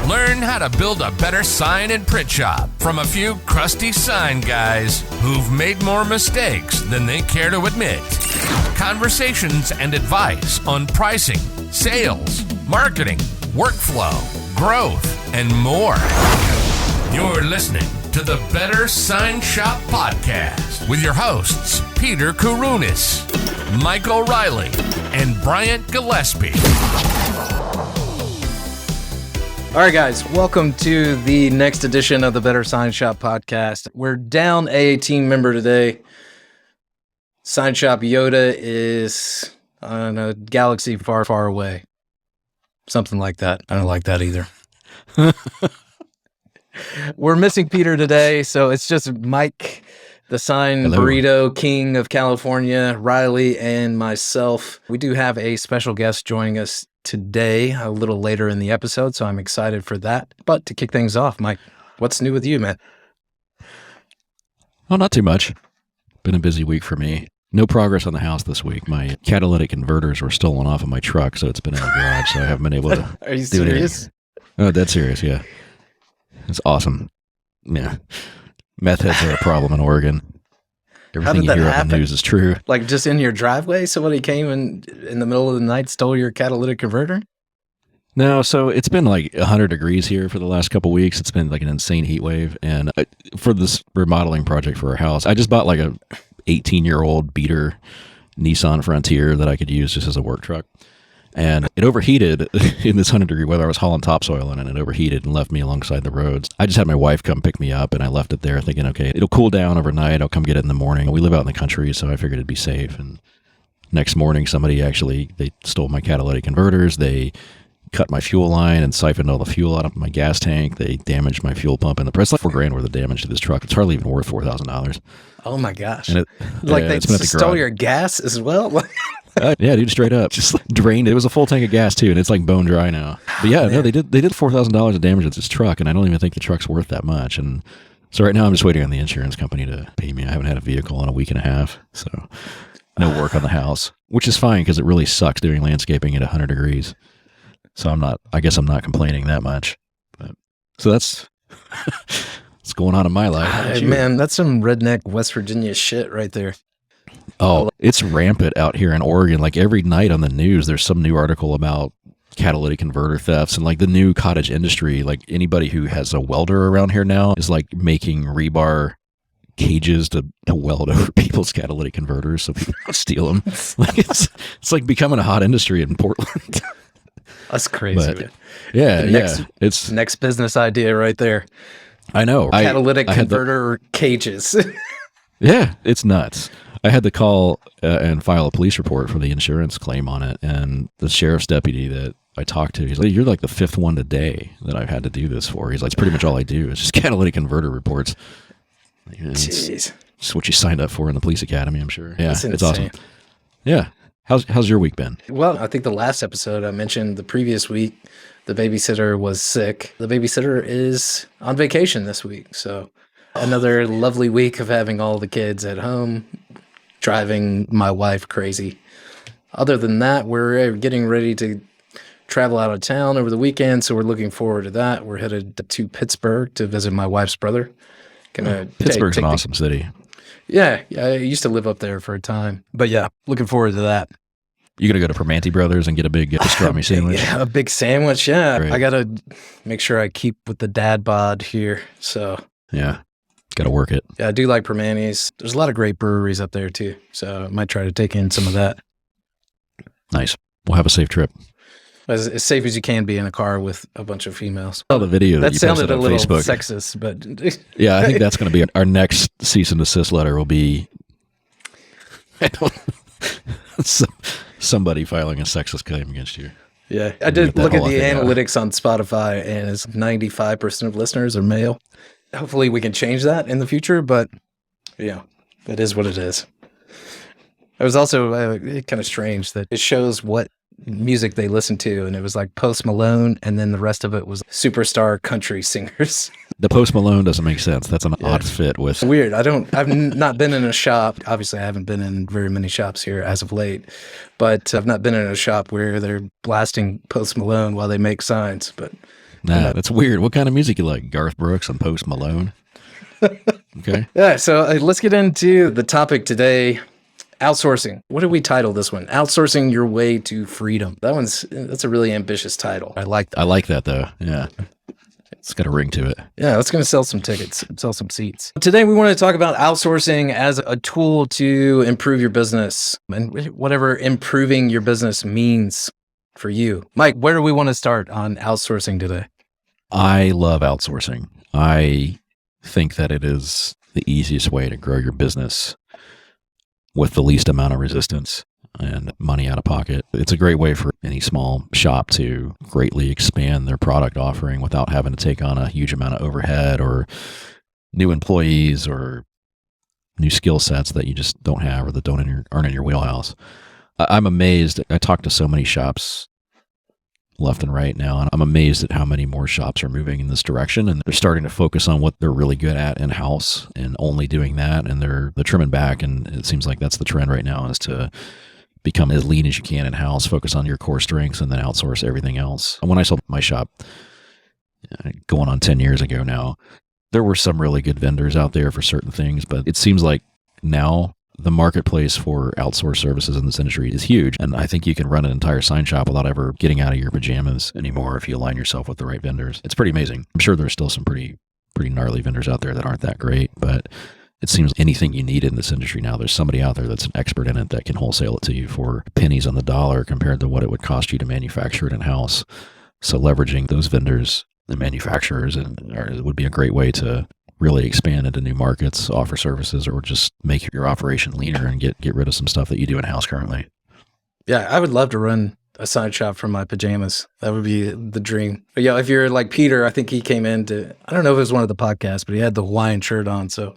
Learn how to build a better sign and print shop from a few crusty sign guys who've made more mistakes than they care to admit. Conversations and advice on pricing, sales, marketing, workflow, growth, and more. You're listening to the Better Sign Shop Podcast with your hosts, Peter Kourounis, Michael Riley, and Bryant Gillespie. All right, guys, welcome to the next edition of the Better Sign Shop Podcast. We're down a team member today. Sign Shop Yoda is on a galaxy far, far away. Something like that. I don't like that either. We're missing Peter today, so it's just Mike, the sign burrito king of California, Riley, and myself. We do have a special guest joining us today, a little later in the episode, so I'm excited for that. But to kick things off, Mike, what's new with you, man? Oh, not too much. Been a busy week for me. No progress on the house this week. My catalytic converters were stolen off of my truck, so it's been in the garage, so I haven't been able to Are you do serious? Oh, dead serious, yeah. It's awesome. Yeah. Meth heads are a problem in Oregon. Everything you hear on the news is true. Like just in your driveway, somebody came in the middle of the night, stole your catalytic converter? No, so it's been like 100 degrees here for the last couple of weeks. It's been like an insane heat wave. And for this remodeling project for our house, I just bought like a 18-year-old beater Nissan Frontier that I could use just as a work truck. And it overheated in this 100-degree weather. I was hauling topsoil in, and it overheated and left me alongside the roads. I just had my wife come pick me up, and I left it there thinking, okay, it'll cool down overnight. I'll come get it in the morning. We live out in the country, so I figured it'd be safe. And next morning, they stole my catalytic converters. They cut my fuel line and siphoned all the fuel out of my gas tank. They damaged my fuel pump, and the price, like $4,000 worth of damage to this truck. It's hardly even worth $4,000. Oh my gosh! And they stole your gas as well. Yeah, dude, straight up, just like drained. It was a full tank of gas too, and it's like bone dry now. But yeah, no, they did $4,000 of damage to this truck, and I don't even think the truck's worth that much. And so right now, I'm just waiting on the insurance company to pay me. I haven't had a vehicle in a week and a half, so no work on the house, which is fine because it really sucks doing landscaping at 100 degrees. So I guess I'm not complaining that much. But so that's what's going on in my life. Man, that's some redneck West Virginia shit right there. Oh, it's rampant out here in Oregon. Like every night on the news, there's some new article about catalytic converter thefts and like the new cottage industry. Like anybody who has a welder around here now is like making rebar cages to weld over people's catalytic converters so people don't steal them. Like it's like becoming a hot industry in Portland. That's crazy. But, yeah, it's next business idea right there. I know. Catalytic converter cages. Yeah, it's nuts. I had to call and file a police report for the insurance claim on it, and the sheriff's deputy that I talked to, he's like, "You're like the fifth one today that I've had to do this for." He's like, "It's pretty much all I do. It's just catalytic converter reports." Jeez. It's what you signed up for in the police academy, I'm sure. Yeah, it's awesome. Yeah. How's your week been? Well, I think the last episode I mentioned the previous week, the babysitter was sick. The babysitter is on vacation this week, so another lovely week of having all the kids at home, driving my wife crazy. Other than that, we're getting ready to travel out of town over the weekend, so we're looking forward to that. We're headed to Pittsburgh to visit my wife's brother. Pittsburgh's an awesome city. Yeah, I used to live up there for a time. But yeah, looking forward to that. You gonna go to Permanente Brothers and get a big pastrami sandwich? Yeah, a big sandwich, yeah. Great. I gotta make sure I keep with the dad bod here, so. Yeah, gotta work it. Yeah, I do like Permante's. There's a lot of great breweries up there too, so I might try to take in some of that. Nice. We'll have a safe trip. As safe as you can be in a car with a bunch of females. Oh, the video that you sounded posted on a little Facebook. Sexist, but yeah, I think that's going to be our next cease and desist letter. Will be somebody filing a sexist claim against you. Yeah, I did look at the analytics on Spotify, and it's 95% of listeners are male. Hopefully, we can change that in the future, but yeah, it is what it is. It was also kind of strange that it shows what music they listen to, and it was like Post Malone, and then the rest of it was superstar country singers. The Post Malone doesn't make sense. That's an odd fit with... Weird. I've not been in a shop. Obviously, I haven't been in very many shops here as of late, but I've not been in a shop where they're blasting Post Malone while they make signs, but Nah, that's weird. What kind of music you like? Garth Brooks and Post Malone? Okay. Yeah, so let's get into the topic today. Outsourcing. What did we title this one? Outsourcing Your Way to Freedom. That's a really ambitious title. I like that though. Yeah. It's got a ring to it. Yeah, that's going to sell some tickets, sell some seats. Today, we want to talk about outsourcing as a tool to improve your business and whatever improving your business means for you. Mike, where do we want to start on outsourcing today? I love outsourcing. I think that it is the easiest way to grow your business with the least amount of resistance and money out of pocket. It's a great way for any small shop to greatly expand their product offering without having to take on a huge amount of overhead or new employees or new skill sets that you just don't have or that aren't in your wheelhouse. I'm amazed. I talk to so many shops left and right now, and I'm amazed at how many more shops are moving in this direction, and they're starting to focus on what they're really good at in-house and only doing that, and they're trimming back, and it seems like that's the trend right now, is to become as lean as you can in-house, focus on your core strengths, and then outsource everything else. When I sold my shop, going on 10 years ago now, there were some really good vendors out there for certain things, but it seems like now the marketplace for outsourced services in this industry is huge. And I think you can run an entire sign shop without ever getting out of your pajamas anymore if you align yourself with the right vendors. It's pretty amazing. I'm sure there's still some pretty gnarly vendors out there that aren't that great, but it seems anything you need in this industry now, there's somebody out there that's an expert in it that can wholesale it to you for pennies on the dollar compared to what it would cost you to manufacture it in-house. So leveraging those vendors and manufacturers would be a great way to really expand into new markets, offer services, or just make your operation leaner and get rid of some stuff that you do in-house currently. Yeah, I would love to run a side shop from my pajamas. That would be the dream. But yeah, if you're like Peter, I think he came into, I don't know if it was one of the podcasts, but he had the Hawaiian shirt on. So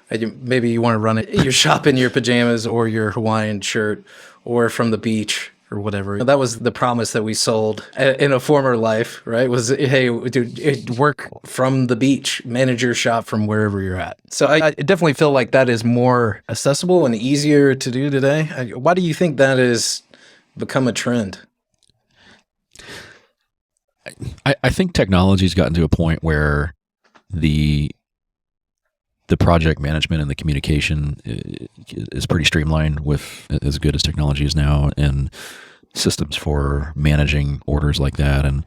maybe you want to run your shop in your pajamas or your Hawaiian shirt or from the beach or whatever. That was the promise that we sold in a former life, right? Was, hey, dude, work from the beach, manage your shop from wherever you're at. So I definitely feel like that is more accessible and easier to do today. Why do you think that has become a trend? I think technology's gotten to a point where the project management and the communication is pretty streamlined with as good as technology is now, and systems for managing orders like that and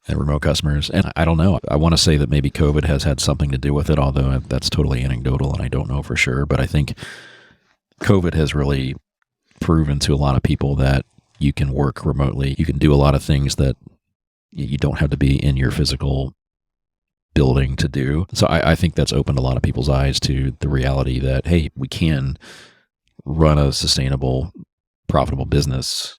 remote customers. And I don't know. I want to say that maybe COVID has had something to do with it, although that's totally anecdotal and I don't know for sure. But I think COVID has really proven to a lot of people that you can work remotely. You can do a lot of things that you don't have to be in your physical building to do. So I think that's opened a lot of people's eyes to the reality that, hey, we can run a sustainable, profitable business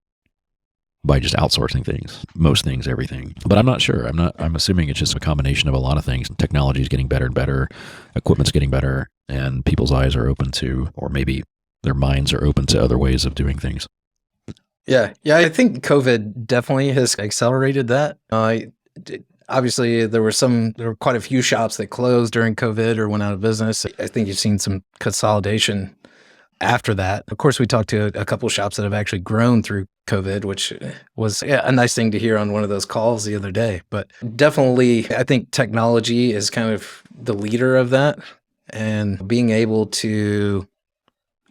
by just outsourcing things, most things, everything. But I'm not sure. I'm assuming it's just a combination of a lot of things. Technology is getting better and better. Equipment's getting better, and people's eyes are open to, or maybe their minds are open to other ways of doing things. Yeah. I think COVID definitely has accelerated that. Obviously, there were quite a few shops that closed during COVID or went out of business. I think you've seen some consolidation after that. Of course, we talked to a couple of shops that have actually grown through COVID, which was a nice thing to hear on one of those calls the other day. But definitely, I think technology is kind of the leader of that, and being able to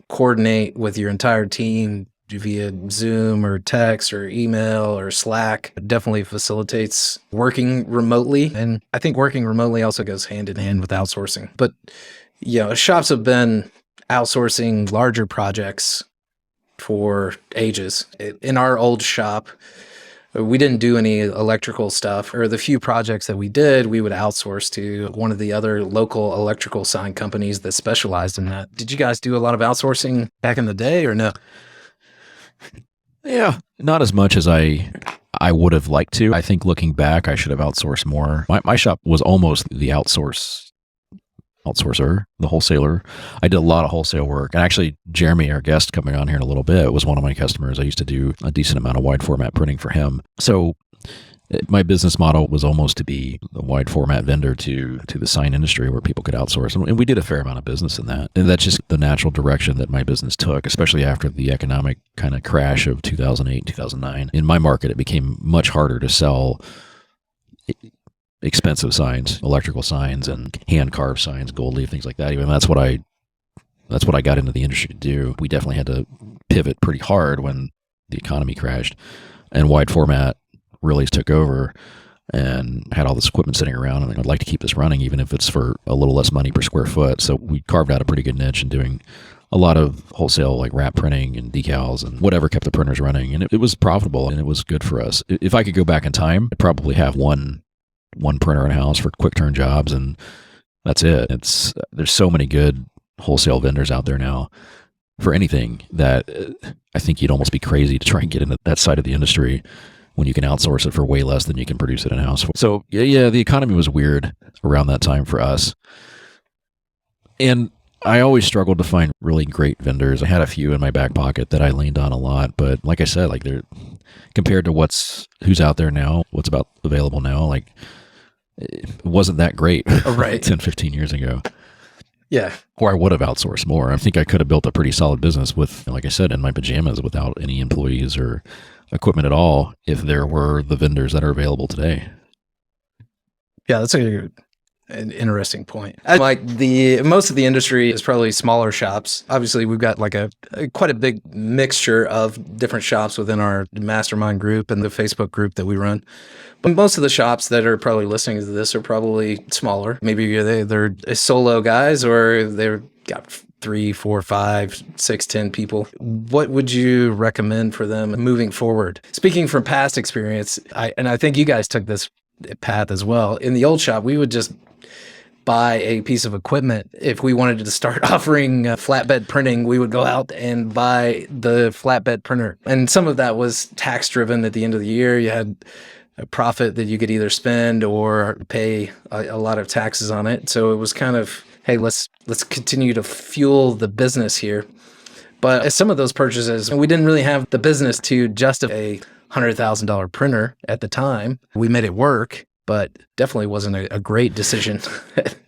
coordinate with your entire team via Zoom or text or email or Slack definitely facilitates working remotely. And I think working remotely also goes hand in hand with outsourcing. But, shops have been outsourcing larger projects for ages. In our old shop, we didn't do any electrical stuff, or the few projects that we did, we would outsource to one of the other local electrical sign companies that specialized in that. Did you guys do a lot of outsourcing back in the day or no? Yeah, not as much as I would have liked to. I think looking back, I should have outsourced more. My shop was almost the outsourcer, the wholesaler. I did a lot of wholesale work. And actually, Jeremy, our guest coming on here in a little bit, was one of my customers. I used to do a decent amount of wide format printing for him. So my business model was almost to be a wide format vendor to the sign industry where people could outsource. And we did a fair amount of business in that. And that's just the natural direction that my business took, especially after the economic kind of crash of 2008, 2009. In my market, it became much harder to sell expensive signs, electrical signs and hand carved signs, gold leaf, things like that. Even that's what I got into the industry to do. We definitely had to pivot pretty hard when the economy crashed and wide format really took over and had all this equipment sitting around. And I'd like to keep this running, even if it's for a little less money per square foot. So we carved out a pretty good niche in doing a lot of wholesale, like wrap printing and decals and whatever kept the printers running. And it was profitable and it was good for us. If I could go back in time, I'd probably have one printer in house for quick turn jobs. And that's it. There's so many good wholesale vendors out there now for anything that I think you'd almost be crazy to try and get into that side of the industry when you can outsource it for way less than you can produce it in house. So yeah, the economy was weird around that time for us. And I always struggled to find really great vendors. I had a few in my back pocket that I leaned on a lot, but like I said, like they're compared to who's out there now, what's about available now, like it wasn't that great Right. 10, 15 years ago. Yeah. Or I would have outsourced more. I think I could have built a pretty solid business with, like I said, in my pajamas without any employees or equipment at all if there were the vendors that are available today. Yeah, that's an interesting point. Like most of the industry is probably smaller shops. Obviously, we've got like quite a big mixture of different shops within our mastermind group and the Facebook group that we run. But most of the shops that are probably listening to this are probably smaller. Maybe they're solo guys or they've got 3, 4, 5, 6, 10 people. What would you recommend for them moving forward? Speaking from past experience, I think you guys took this path as well. In the old shop, we would just buy a piece of equipment. If we wanted to start offering flatbed printing, we would go out and buy the flatbed printer. And some of that was tax driven. At the end of the year, you had a profit that you could either spend or pay a lot of taxes on it. So it was kind of, hey, let's continue to fuel the business here. But some of those purchases, we didn't really have the business to justify a $100,000 printer at the time. We made it work, but definitely wasn't a great decision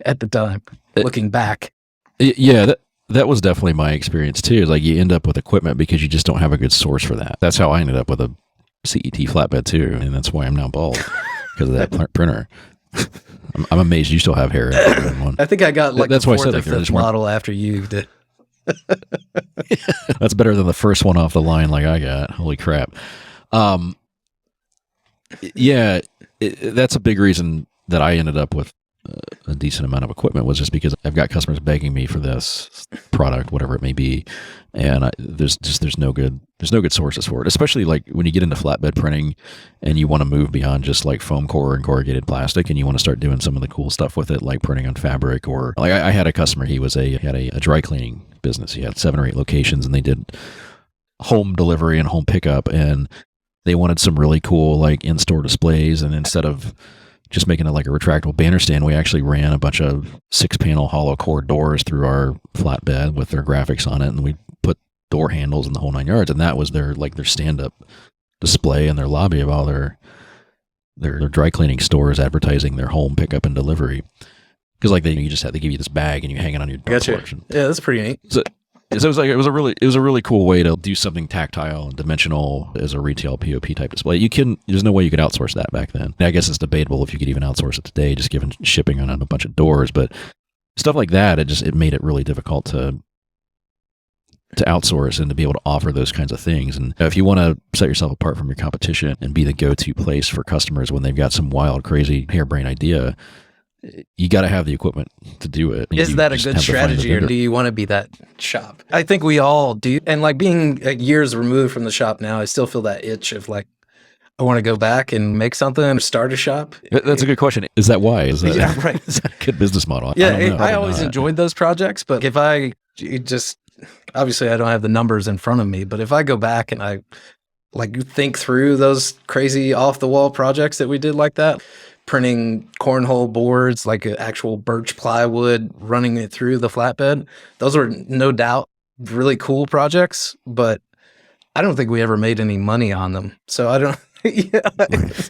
at the time, looking back. Yeah, that was definitely my experience too. Is like you end up with equipment because you just don't have a good source for that. That's how I ended up with a CET flatbed too, and that's why I'm now bald because of that printer. I'm amazed you still have hair in one. I think I got like that's the why I fourth said or fifth model after you did. That's better than the first one off the line like I got. Holy crap. Yeah, that's a big reason that I ended up with a decent amount of equipment was just because I've got customers begging me for this product, whatever it may be, and there's no good sources for it. Especially like when you get into flatbed printing and you want to move beyond just like foam core and corrugated plastic, and you want to start doing some of the cool stuff with it, like printing on fabric. Or like I had a customer, he had a dry cleaning business. He had 7 or 8 locations, and they did home delivery and home pickup, and they wanted some really cool like in-store displays, and instead of just making it like a retractable banner stand, we actually ran a bunch of 6-panel hollow core doors through our flatbed with their graphics on it, and we put door handles in the whole 9 yards, and that was their stand-up display in their lobby of all their dry cleaning stores advertising their home pickup and delivery. Because like they give you this bag and you hang it on your door porch. Yeah, that's pretty neat. So it was like it was a really cool way to do something tactile and dimensional as a retail POP type display. There's no way you could outsource that back then. And I guess it's debatable if you could even outsource it today, just given shipping on a bunch of doors. But stuff like that, it made it really difficult to outsource and to be able to offer those kinds of things. And if you want to set yourself apart from your competition and be the go-to place for customers when they've got some wild, crazy, harebrained idea, you got to have the equipment to do it. Is that a good strategy, or do you want to be that shop? I think we all do. And like being years removed from the shop now, I still feel that itch of like, I want to go back and make something or start a shop. That's a good question. Is that why? Is that, yeah, right. Is that a good business model? Yeah, I always enjoyed those projects, but if obviously I don't have the numbers in front of me, but if I go back and I like think through those crazy off the wall projects that we did like that, printing cornhole boards, like actual birch plywood, running it through the flatbed. Those were no doubt really cool projects, but I don't think we ever made any money on them. So I don't,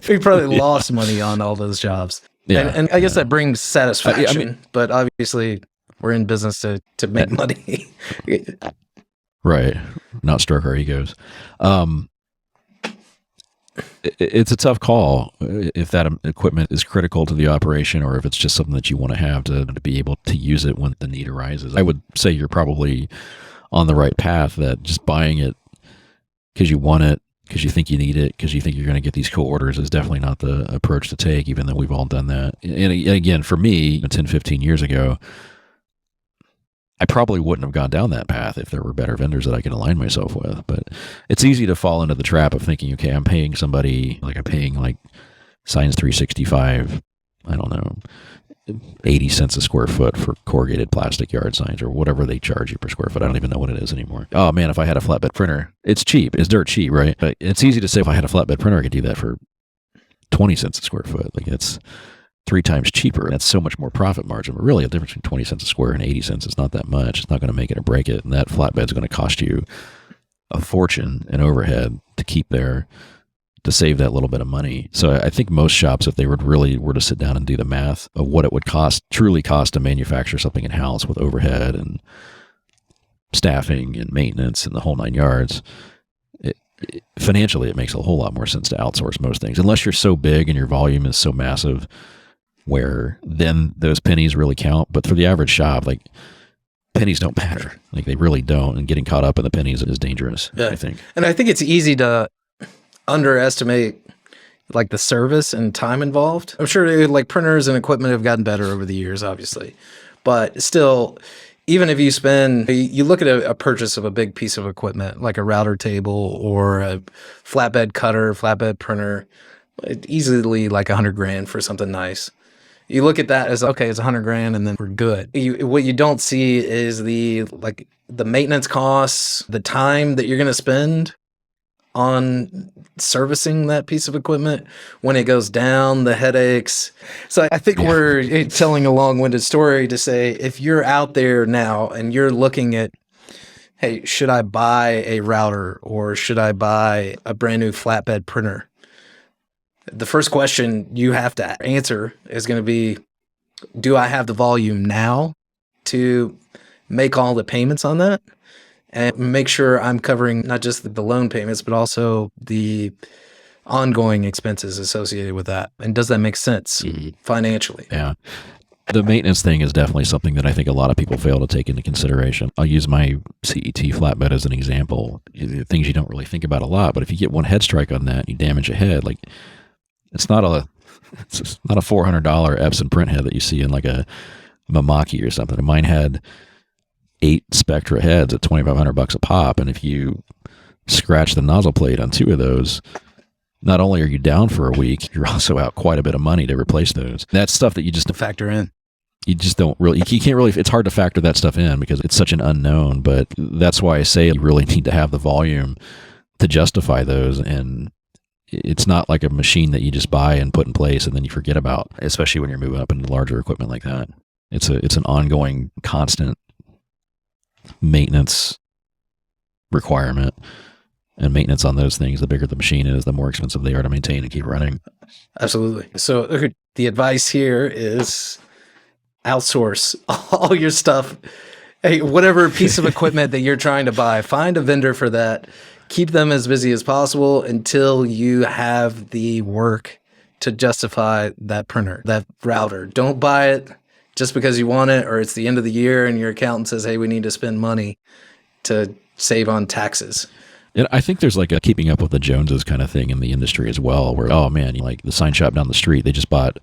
we probably lost money on all those jobs. Yeah, and I guess that brings satisfaction, but obviously we're in business to make money. Right. Not stroke our egos. it's a tough call if that equipment is critical to the operation or if it's just something that you want to have to be able to use it when the need arises. I would say you're probably on the right path, that just buying it because you want it, because you think you need it, because you think you're going to get these cool orders is definitely not the approach to take, even though we've all done that. And again, for me, 10, 15 years ago, I probably wouldn't have gone down that path if there were better vendors that I could align myself with. But it's easy to fall into the trap of thinking, okay, I'm paying somebody, like I'm paying like Signs 365, I don't know, 80 cents a square foot for corrugated plastic yard signs or whatever they charge you per square foot. I don't even know what it is anymore. Oh man, if I had a flatbed printer, it's cheap. It's dirt cheap, right? But it's easy to say if I had a flatbed printer, I could do that for 20 cents a square foot. Like it's 3 times cheaper. That's so much more profit margin. But really, the difference between 20 cents a square and 80 cents is not that much. It's not going to make it or break it. And that flatbed's going to cost you a fortune in overhead to keep there, to save that little bit of money. So I think most shops, if they were to sit down and do the math of what it would truly cost to manufacture something in-house with overhead and staffing and maintenance and the whole 9 yards, financially, it makes a whole lot more sense to outsource most things, unless you're so big and your volume is so massive where then those pennies really count. But for the average shop, like, pennies don't matter. Like, they really don't. And getting caught up in the pennies is dangerous, yeah. I think. And I think it's easy to underestimate like the service and time involved. I'm sure like printers and equipment have gotten better over the years, obviously, but still, even if you look at a purchase of a big piece of equipment, like a router table or a flatbed cutter, flatbed printer, easily like $100,000 for something nice. You look at that as, okay, it's $100,000 and then we're good. What you don't see is the maintenance costs, the time that you're going to spend on servicing that piece of equipment when it goes down, the headaches. So I think we're telling a long-winded story to say, if you're out there now and you're looking at, hey, should I buy a router or should I buy a brand new flatbed printer? The first question you have to answer is going to be, do I have the volume now to make all the payments on that? And make sure I'm covering not just the loan payments, but also the ongoing expenses associated with that. And does that make sense financially? Yeah. The maintenance thing is definitely something that I think a lot of people fail to take into consideration. I'll use my CET flatbed as an example. Things you don't really think about a lot, but if you get one head strike on that and you damage a head, like it's not a $400 Epson print head that you see in like a Mamaki or something. And mine had 8 Spectra heads at $2,500 a pop, and if you scratch the nozzle plate on 2 of those, not only are you down for a week, you're also out quite a bit of money to replace those. That's stuff that you just factor in. You just don't really, you can't really, it's hard to factor that stuff in because it's such an unknown, but that's why I say you really need to have the volume to justify those. And it's not like a machine that you just buy and put in place and then you forget about, especially when you're moving up into larger equipment like that. It's an ongoing, constant maintenance requirement, and maintenance on those things, the bigger the machine is, the more expensive they are to maintain and keep running. Absolutely. So the advice here is outsource all your stuff. Hey, whatever piece of equipment that you're trying to buy, find a vendor for that. Keep them as busy as possible until you have the work to justify that printer, that router. Don't buy it just because you want it, or it's the end of the year and your accountant says, hey, we need to spend money to save on taxes. And I think there's like a keeping up with the Joneses kind of thing in the industry as well, where, oh man, like the sign shop down the street, they just bought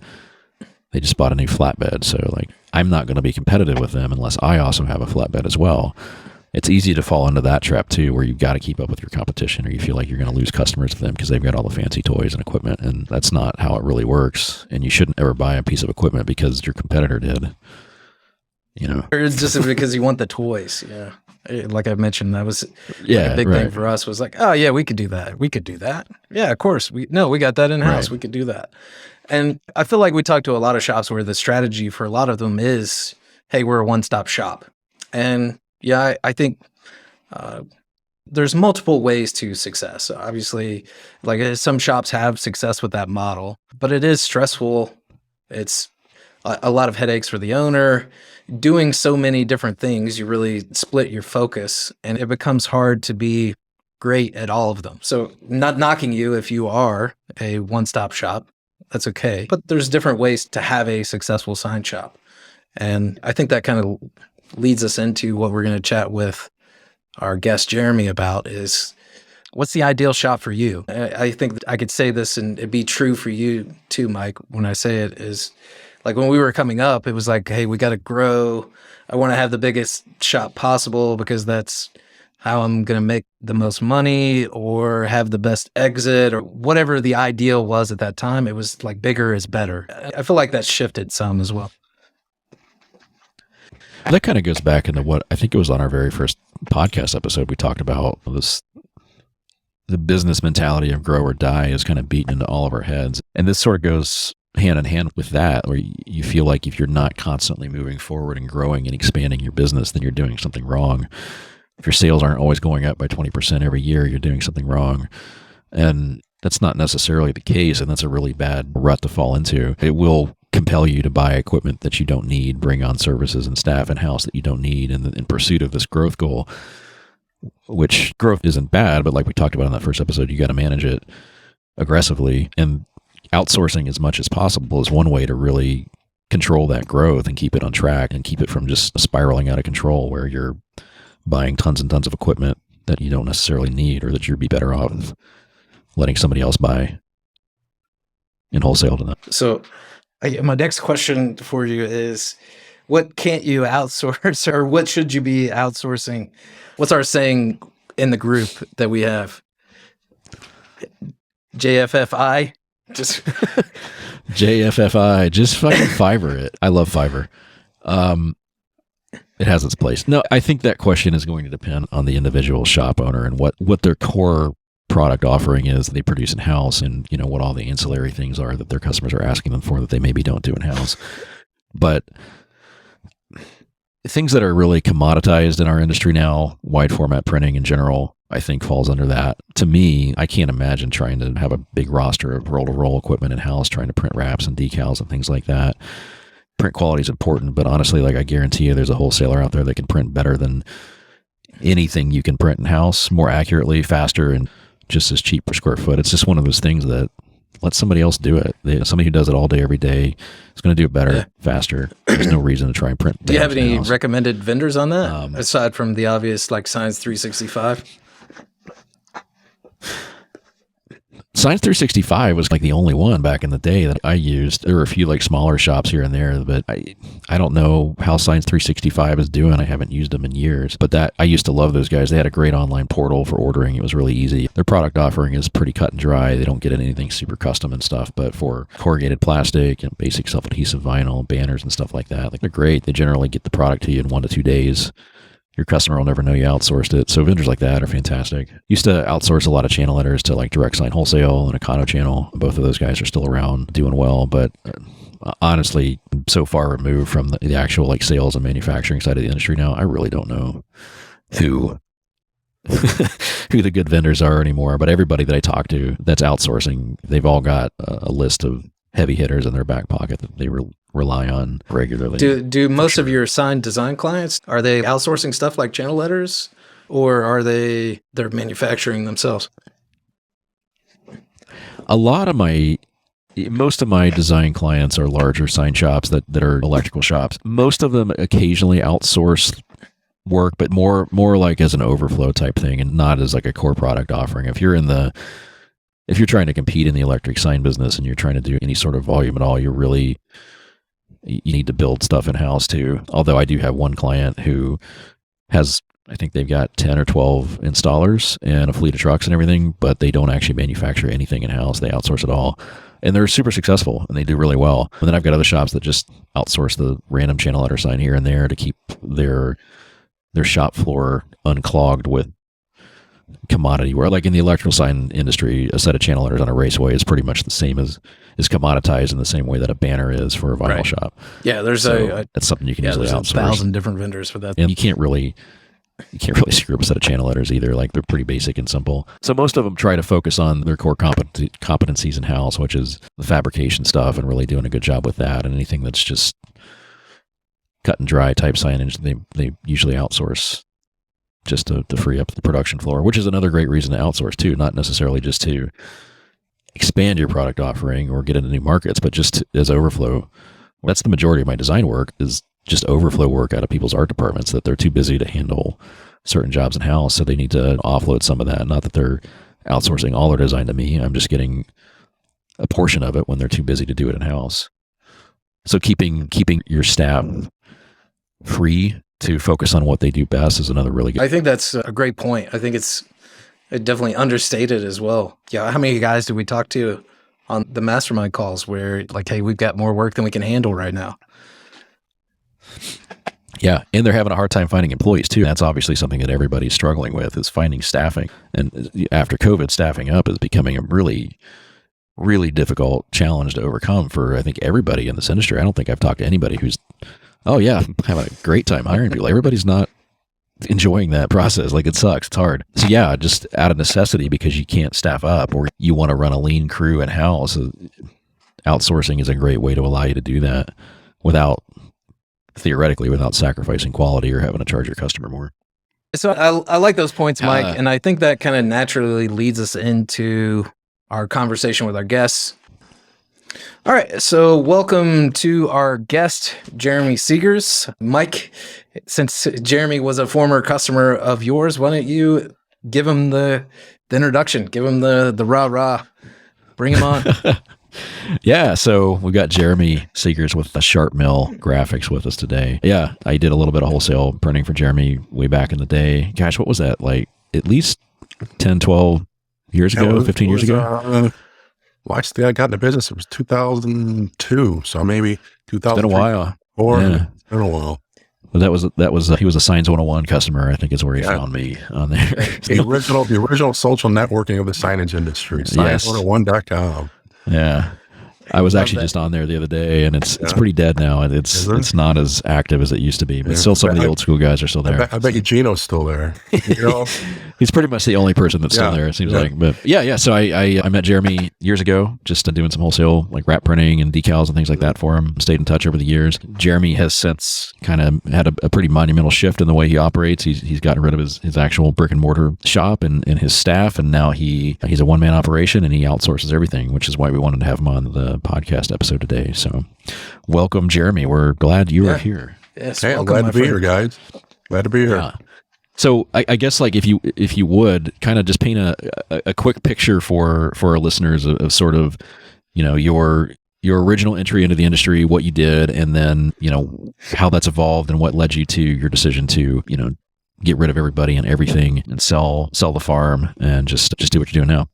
a new flatbed. So like, I'm not going to be competitive with them unless I also have a flatbed as well. It's easy to fall into that trap too, where you've got to keep up with your competition, or you feel like you're going to lose customers to them because they've got all the fancy toys and equipment, and that's not how it really works. And you shouldn't ever buy a piece of equipment because your competitor did. You know, or just because you want the toys. Yeah, like I mentioned, that was a big thing for us. Was like, oh yeah, we could do that. We could do that. Yeah, of course. We got that in house. Right. We could do that. And I feel like we talk to a lot of shops where the strategy for a lot of them is, hey, we're a one-stop shop, and yeah, I think there's multiple ways to success. Obviously, like some shops have success with that model, but it is stressful. It's a lot of headaches for the owner. Doing so many different things, you really split your focus, and it becomes hard to be great at all of them. So not knocking you if you are a one-stop shop. That's okay. But there's different ways to have a successful sign shop. And I think that kind of leads us into what we're going to chat with our guest Jeremy about is what's the ideal shop for you? I think I could say this and it'd be true for you too, Mike, when I say it is like when we were coming up, it was like, hey, we got to grow. I want to have the biggest shop possible because that's how I'm going to make the most money or have the best exit or whatever the ideal was at that time. It was like bigger is better. I feel like that shifted some as well. That kind of goes back into what I think it was on our very first podcast episode. We talked about the business mentality of grow or die is kind of beaten into all of our heads. And this sort of goes hand in hand with that, where you feel like if you're not constantly moving forward and growing and expanding your business, then you're doing something wrong. If your sales aren't always going up by 20% every year, you're doing something wrong. And that's not necessarily the case. And that's a really bad rut to fall into. It will compel you to buy equipment that you don't need, bring on services and staff in-house that you don't need in pursuit of this growth goal, which growth isn't bad, but like we talked about in that first episode, you got to manage it aggressively. And outsourcing as much as possible is one way to really control that growth and keep it on track and keep it from just spiraling out of control where you're buying tons and tons of equipment that you don't necessarily need or that you'd be better off letting somebody else buy in wholesale to them. So my next question for you is, what can't you outsource or what should you be outsourcing? What's our saying in the group that we have? JFFI? Just JFFI, just fucking Fiverr it. I love Fiverr. It has its place. No, I think that question is going to depend on the individual shop owner and what their core product offering is that they produce in-house and, you know, what all the ancillary things are that their customers are asking them for that they maybe don't do in-house. But things that are really commoditized in our industry now, wide format printing in general, I think falls under that. To me, I can't imagine trying to have a big roster of roll-to-roll equipment in-house, trying to print wraps and decals and things like that. Print quality is important, but honestly, like I guarantee you there's a wholesaler out there that can print better than anything you can print in-house, more accurately, faster, and just as cheap per square foot. It's just one of those things that let somebody else do it. Somebody who does it all day, every day is going to do it better, faster. There's no reason to try and print. Do you have any recommended vendors on that, aside from the obvious like Science 365? Science 365 was like the only one back in the day that I used. There were a few like smaller shops here and there, but I don't know how Science 365 is doing. I haven't used them in years, but I used to love those guys. They had a great online portal for ordering. It was really easy. Their product offering is pretty cut and dry. They don't get anything super custom and stuff, but for corrugated plastic and basic self-adhesive vinyl, banners and stuff like that, like they're great. They generally get the product to you in 1 to 2 days. Your customer will never know you outsourced it. So vendors like that are fantastic. Used to outsource a lot of channel letters to like Direct Sign Wholesale and Econo Channel. Both of those guys are still around doing well, but honestly, so far removed from the actual like sales and manufacturing side of the industry now, I really don't know who the good vendors are anymore. But everybody that I talk to that's outsourcing, they've all got a list of heavy hitters in their back pocket that they rely on regularly. Do most of your signed design clients, are they outsourcing stuff like channel letters, or are they're manufacturing themselves? Most of my design clients are larger sign shops that are electrical shops. Most of them occasionally outsource work, but more like as an overflow type thing and not as like a core product offering. If you're trying to compete in the electric sign business and you're trying to do any sort of volume at all, you need to build stuff in-house too. Although I do have one client who has, I think they've got 10 or 12 installers and a fleet of trucks and everything, but they don't actually manufacture anything in-house. They outsource it all. And they're super successful and they do really well. And then I've got other shops that just outsource the random channel letter sign here and there to keep their shop floor unclogged with commodity, where like in the electrical sign industry, a set of channel letters on a raceway is pretty much the same as commoditized in the same way that a banner is for a vinyl shop. Yeah, there's that's something you can easily outsource. 1,000 different vendors for that. And you can't really screw up a set of channel letters either. Like they're pretty basic and simple. So most of them try to focus on their core competencies in house, which is the fabrication stuff and really doing a good job with that. And anything that's just cut and dry type signage, they usually outsource just to free up the production floor, which is another great reason to outsource too, not necessarily just to expand your product offering or get into new markets, but just as overflow. That's the majority of my design work is just overflow work out of people's art departments that they're too busy to handle certain jobs in-house. So they need to offload some of that. Not that they're outsourcing all their design to me. I'm just getting a portion of it when they're too busy to do it in-house. So keeping your staff free to focus on what they do best is another really good. I think that's a great point. I think it's definitely understated as well. Yeah. How many guys did we talk to on the mastermind calls where like, hey, we've got more work than we can handle right now? Yeah. And they're having a hard time finding employees too. That's obviously something that everybody's struggling with is finding staffing. And after COVID, staffing up is becoming a really, really difficult challenge to overcome for, I think, everybody in this industry. I don't think I've talked to anybody who's, oh yeah, having a great time hiring people. Everybody's not enjoying that process. Like it sucks. It's hard. So yeah, just out of necessity because you can't staff up or you want to run a lean crew in-house. Outsourcing is a great way to allow you to do that theoretically without sacrificing quality or having to charge your customer more. So I like those points, Mike. And I think that kind of naturally leads us into our conversation with our guests. All right, so welcome to our guest, Jeremy Seegers. Mike, since Jeremy was a former customer of yours, why don't you give him the introduction, give him the rah-rah, bring him on. Yeah, so we've got Jeremy Seegers with the Sharp Mill Graphics with us today. Yeah, I did a little bit of wholesale printing for Jeremy way back in the day. Gosh, what was that, like at least 10, 12 years ago, 15 years ago? Well, actually, I got into business. It was 2002, so maybe 2003. It's been a while. Yeah. It's been a while. Well, that was he was a Signs 101 customer. I think is where he found me on there. The original social networking of the signage industry. Signs101.com. Yeah. I was actually just on there the other day, and it's pretty dead now. It's not as active as it used to be, but still some of the old school guys are still there. I bet you Gino's still there. You know? He's pretty much the only person that's still there, it seems like. But yeah. So I met Jeremy years ago, just doing some wholesale like wrap printing and decals and things like that for him. Stayed in touch over the years. Jeremy has since kind of had a pretty monumental shift in the way he operates. He's gotten rid of his actual brick and mortar shop and his staff, and now he's a one-man operation and he outsources everything, which is why we wanted to have him on the podcast episode today. So welcome, Jeremy. We're glad you are here. Yes, hey, I'm glad to be here, guys. Glad to be here. Yeah. So I guess like if you would kind of just paint a quick picture for our listeners of sort of, you know, your original entry into the industry, what you did, and then, you know, how that's evolved and what led you to your decision to, you know, get rid of everybody and everything and sell the farm and just do what you're doing now.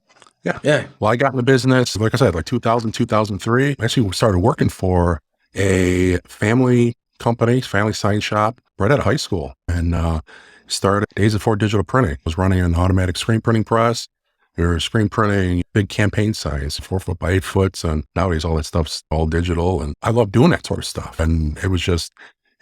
Yeah. Well, I got in the business, like I said, like 2000, 2003. I actually started working for a family company, family sign shop right out of high school, and started days before digital printing. I was running an automatic screen printing press. We were screen printing big campaign signs, 4 foot by 8 foot, and nowadays all that stuff's all digital. And I love doing that sort of stuff. And it was just,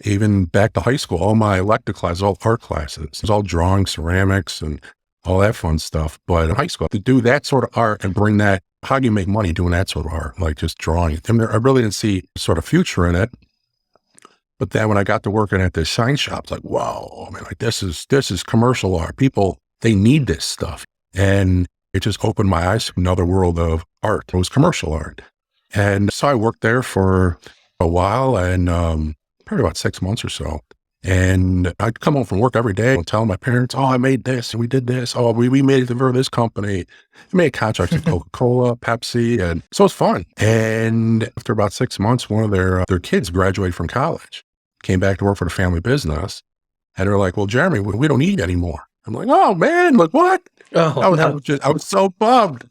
even back to high school, all my elective classes, all art classes, it was all drawing, ceramics, and all that fun stuff. But in high school, to do that sort of art and bring that, how do you make money doing that sort of art? Like just drawing. I mean, I really didn't see sort of future in it. But then when I got to working at this sign shop, it's like, wow, I mean, like this is commercial art. People, they need this stuff. And it just opened my eyes to another world of art. It was commercial art. And so I worked there for a while, and probably about 6 months or so. And I'd come home from work every day and tell my parents, oh, I made this and we did this. Oh, we made it for this company. I made contracts with Coca-Cola, Pepsi. And so it's fun. And after about 6 months, one of their kids graduated from college, came back to work for the family business. And they're like, well, Jeremy, we don't need you anymore. I'm like, oh man, like what? Oh, I was so bummed.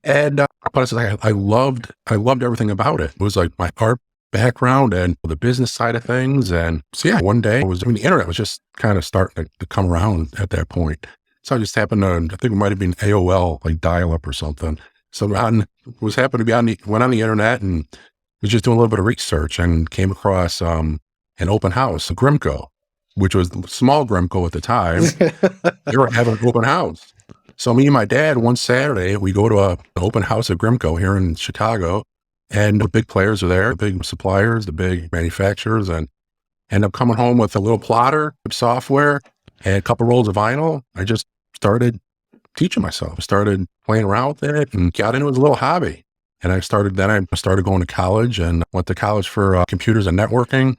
And but I said, I loved everything about it. It was like my art background and the business side of things. And so yeah, one day the internet was just kind of starting to come around at that point. So I just happened to, I think it might have been AOL, like dial-up or something. So went on the internet and was just doing a little bit of research and came across an open house, a Grimco, which was small Grimco at the time. They were having an open house. So me and my dad, one Saturday, we go to an open house at Grimco here in Chicago. And the big players are there, the big suppliers, the big manufacturers, and end up coming home with a little plotter of software had a couple rolls of vinyl. I just started teaching myself. I started playing around with it and got into it as a little hobby. And I started going to college and went to college for computers and networking.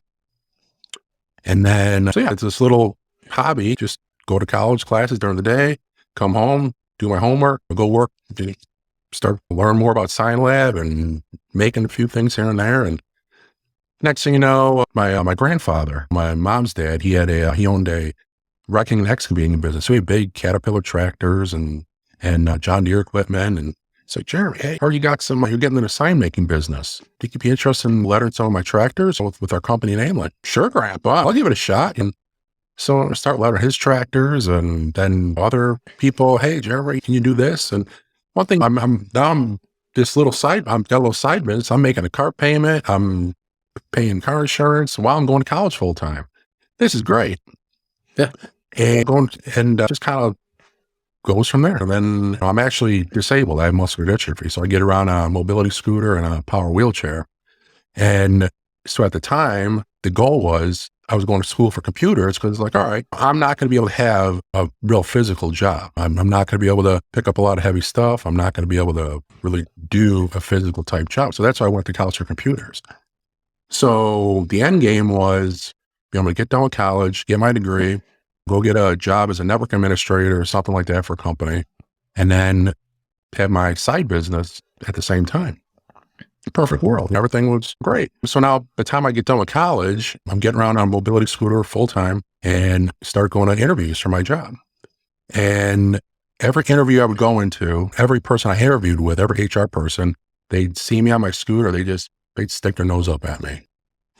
And then, so yeah, it's this little hobby, just go to college classes during the day, come home, do my homework, go work, start to learn more about Sign Lab and making a few things here and there. And next thing you know, my grandfather, my mom's dad, he owned a wrecking and excavating business. So he had big Caterpillar tractors and John Deere equipment. And it's like, Jeremy, hey, or you're getting in the sign making business. Think you'd be interested in lettering some of my tractors with our company name? Like, sure, Grandpa, I'll give it a shot. And so I start lettering his tractors, and then other people, hey, Jeremy, can you do this? And one thing, I'm got a little side business. I'm making a car payment. I'm paying car insurance while I'm going to college full time. This is great. Yeah. And just kind of goes from there. And then I'm actually disabled. I have muscular dystrophy. So I get around a mobility scooter and a power wheelchair. And so at the time, the goal was I was going to school for computers because it's like, all right, I'm not going to be able to have a real physical job. I'm not going to be able to pick up a lot of heavy stuff. I'm not going to be able to really do a physical type job. So that's why I went to college for computers. So the end game was, I'm going to get done with college, get my degree, go get a job as a network administrator or something like that for a company, and then have my side business at the same time. Perfect world. Everything was great. So now by the time I get done with college, I'm getting around on a mobility scooter full time and start going on interviews for my job. And every interview I would go into, every person I interviewed with, every HR person, they'd see me on my scooter. They'd stick their nose up at me.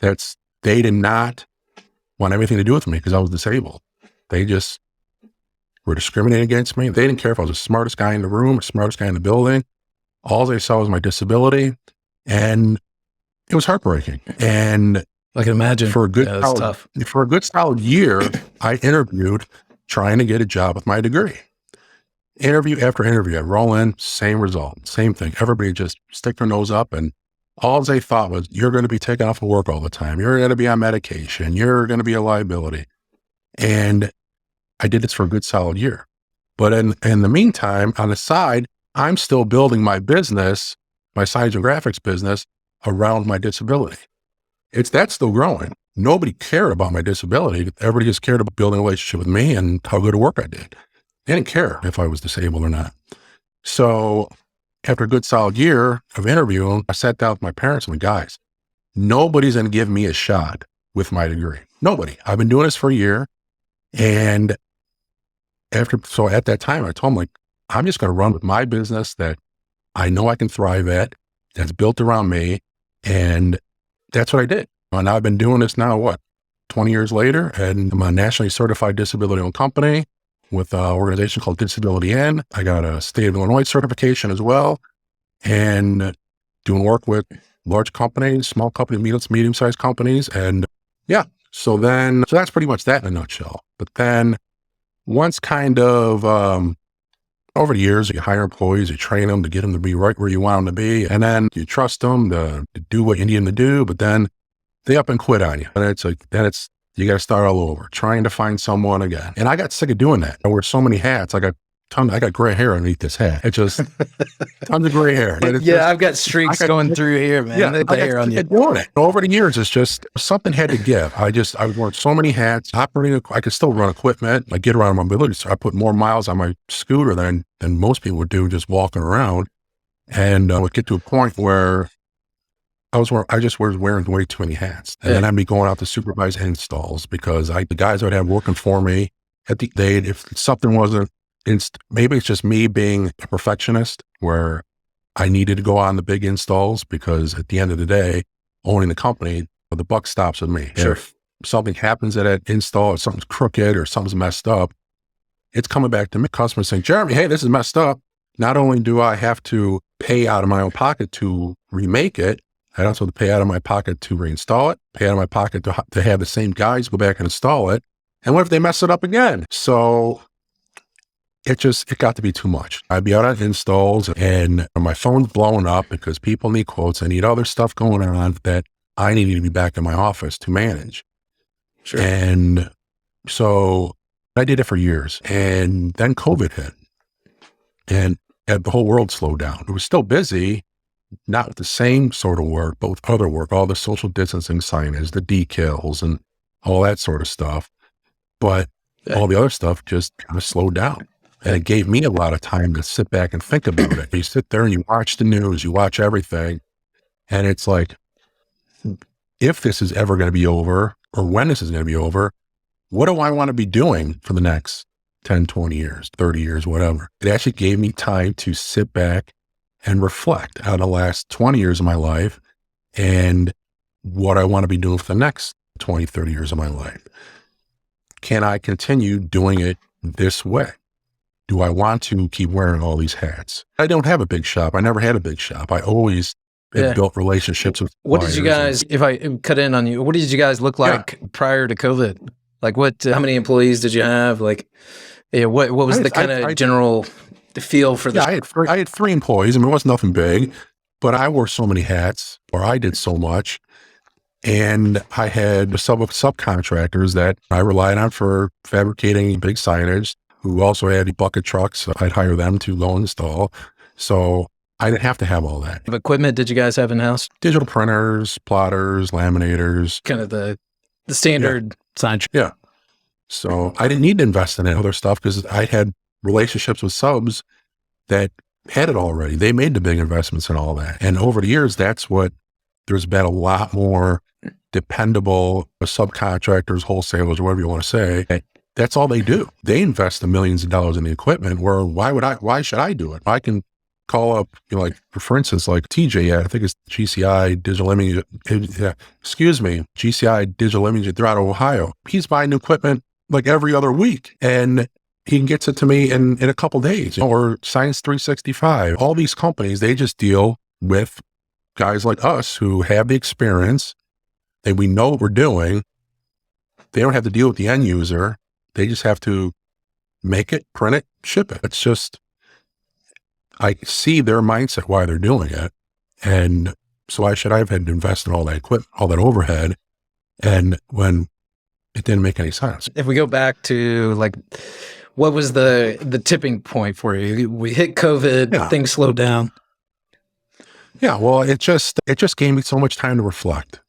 They did not want anything to do with me because I was disabled. They just were discriminating against me. They didn't care if I was the smartest guy in the room or smartest guy in the building. All they saw was my disability. And it was heartbreaking. And I can imagine for a good solid year, I interviewed trying to get a job with my degree. Interview after interview, I roll in, same result, same thing. Everybody just stick their nose up, and all they thought was, you're going to be taken off of work all the time. You're going to be on medication. You're going to be a liability. And I did this for a good solid year. But in the meantime, on the side, I'm still building my business, my science and graphics business, around my disability. That's still growing. Nobody cared about my disability. Everybody just cared about building a relationship with me and how good a work I did. They didn't care if I was disabled or not. So after a good solid year of interviewing, I sat down with my parents and went, guys, nobody's going to give me a shot with my degree. Nobody. I've been doing this for a year. And at that time, I told them, like, I'm just going to run with my business that I know I can thrive at, that's built around me. And that's what I did. And I've been doing this now, 20 years later, and I'm a nationally certified disability-owned company with an organization called Disability N. I got a state of Illinois certification as well, and doing work with large companies, small companies, medium-sized companies. And yeah, so that's pretty much that in a nutshell. But then once kind of, over the years, you hire employees, you train them to get them to be right where you want them to be. And then you trust them to do what you need them to do, but then they up and quit on you. And you got to start all over, trying to find someone again. And I got sick of doing that. I wear so many hats. I got gray hair underneath this hat. It's just tons of gray hair. I've got streaks going through here, man. Yeah, the hair on you. Doing it. Over the years, it's just something had to give. I was wearing so many hats. I could still run equipment. I get around mobility. So I put more miles on my scooter than most people would do just walking around. And I would get to a point where I was wearing way too many hats. And then I'd be going out to supervise installs because the guys I'd have working for me if something wasn't, maybe it's just me being a perfectionist where I needed to go on the big installs because at the end of the day, owning the company, the buck stops with me. Sure. If something happens at an install or something's crooked or something's messed up, it's coming back to me. Customers saying, Jeremy, hey, this is messed up. Not only do I have to pay out of my own pocket to remake it, I also have to pay out of my pocket to reinstall it, pay out of my pocket to have the same guys go back and install it. And what if they mess it up again? So it got to be too much. I'd be out on installs and my phone's blowing up because people need quotes. I need other stuff going on that I needed to be back in my office to manage. Sure. And so I did it for years. And then COVID hit and the whole world slowed down. It was still busy, not with the same sort of work, but with other work, all the social distancing signage, the decals and all that sort of stuff. But all the other stuff just kind of slowed down. And it gave me a lot of time to sit back and think about it. You sit there and you watch the news, you watch everything. And it's like, if this is ever going to be over, or when this is going to be over, what do I want to be doing for the next 10, 20 years, 30 years, whatever? It actually gave me time to sit back and reflect on the last 20 years of my life and what I want to be doing for the next 20, 30 years of my life. Can I continue doing it this way? Do I want to keep wearing all these hats? I don't have a big shop. I never had a big shop. I always have built relationships with What did you guys, if I cut in on you, what did you guys look like prior to COVID? Like how many employees did you have? Like, what was the kind of general feel for this? I had 3 employees. I mean, it was nothing big, but I wore so many hats, or I did so much. And I had subcontractors that I relied on for fabricating big signage, who also had bucket trucks. So I'd hire them to go install. So I didn't have to have all that. What equipment did you guys have in-house? Digital printers, plotters, laminators. Kind of the standard signage. Yeah. So I didn't need to invest in that other stuff because I had relationships with subs that had it already. They made the big investments and all that. And over the years, there's been a lot more dependable subcontractors, wholesalers, whatever you want to say. That's all they do. They invest the millions of dollars in the equipment where why should I do it? I can call up, like, for instance, like TJ, I think it's GCI Digital Imaging, GCI Digital Imaging, they're out of Ohio. He's buying new equipment like every other week, and he gets it to me in a couple days. Or Science 365, all these companies, they just deal with guys like us who have the experience, and we know what we're doing. They don't have to deal with the end user. They just have to make it, print it, ship it. It's just, I see their mindset, why they're doing it. And so why should I have had to invest in all that equipment, all that overhead, and when it didn't make any sense? If we go back to, like, what was the tipping point for you? We hit COVID, things slowed down. Yeah, well, it just gave me so much time to reflect.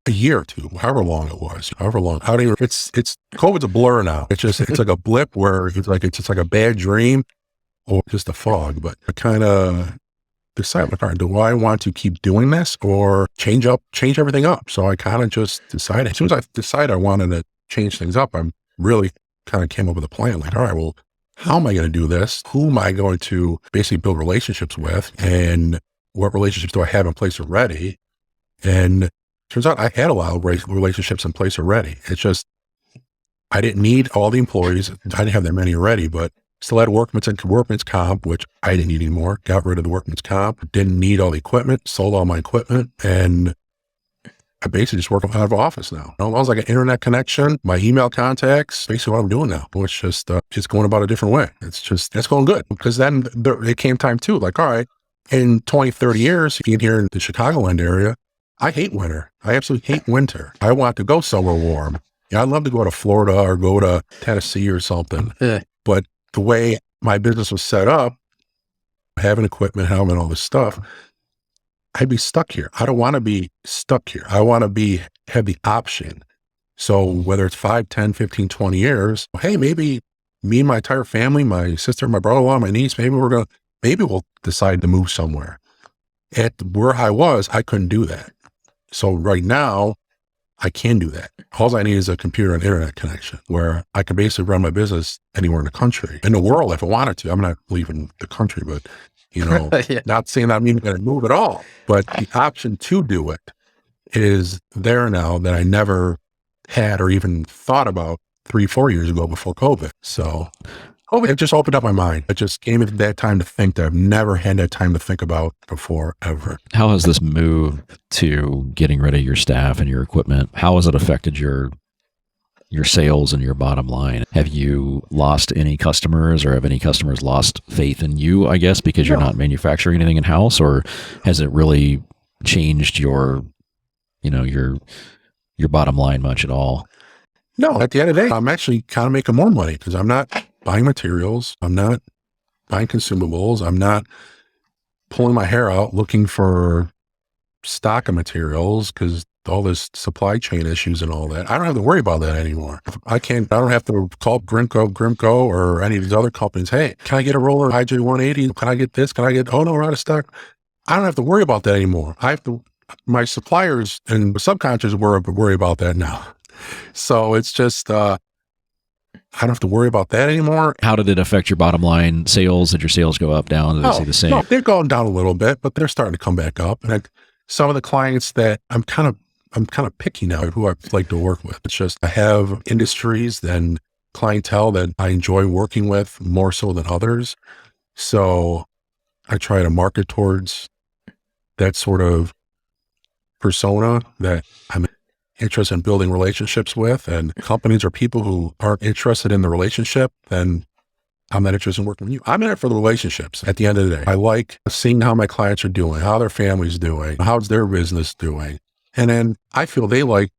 A year or two, however long it was, it's COVID's a blur now. It's like a blip where it's just like a bad dream or just a fog. But I kind of decided, like, all right, do I want to keep doing this or change everything up? So I kind of just decided, as soon as I decided I wanted to change things up, I really kind of came up with a plan. Like, all right, well, how am I going to do this? Who am I going to basically build relationships with? And what relationships do I have in place already? And turns out I had a lot of relationships in place already. It's just, I didn't need all the employees. I didn't have that many already, but still had workman's comp, which I didn't need anymore. Got rid of the workman's comp. Didn't need all the equipment, sold all my equipment. And I basically just work out of office now. As long as I got internet connection, my email contacts, basically what I'm doing now. It's just going about a different way. It's going good. Because then it came time too, like, all right, in 20, 30 years, being here in the Chicagoland area, I hate winter. I absolutely hate winter. I want to go somewhere warm. Yeah, I'd love to go to Florida or go to Tennessee or something. But the way my business was set up, having equipment, helmet, all this stuff, I'd be stuck here. I don't want to be stuck here. I want to have the option. So whether it's 5, 10, 15, 20 years, hey, maybe me and my entire family, my sister, my brother-in-law, my niece, maybe we'll decide to move somewhere. At where I was, I couldn't do that. So right now, I can do that. All I need is a computer and internet connection where I can basically run my business anywhere in the country, in the world if I wanted to. I'm not leaving the country, but, not saying that I'm even going to move at all. But the option to do it is there now that I never had or even thought about 3-4 years ago before COVID. So it just opened up my mind. It just gave me that time to think that I've never had that time to think about before, ever. How has this move to getting rid of your staff and your equipment, how has it affected your sales and your bottom line? Have you lost any customers, or have any customers lost faith in you, I guess, because you're not manufacturing anything in-house? Or has it really changed your bottom line much at all? No, at the end of the day, I'm actually kind of making more money because I'm not buying materials. I'm not buying consumables. I'm not pulling my hair out looking for stock of materials because all this supply chain issues and all that. I don't have to worry about that anymore. I don't have to call Grimco or any of these other companies. Hey, can I get a roller IJ 180? Can I get this? Oh no, we're out of stock. I don't have to worry about that anymore. My suppliers and subcontractors worry about that now. So it's just, I don't have to worry about that anymore. How did it affect your bottom line sales? Did your sales go up, down? Did they stay the same? No, they're going down a little bit, but they're starting to come back up. And some of the clients that I'm kind of picky now who I like to work with. It's just, I have industries and clientele that I enjoy working with more so than others. So I try to market towards that sort of persona that I'm interested in building relationships with, and companies or people who aren't interested in the relationship, then I'm not interested in working with you. I'm in it for the relationships at the end of the day. I like seeing how my clients are doing, how their family's doing, how's their business doing. And then I feel they like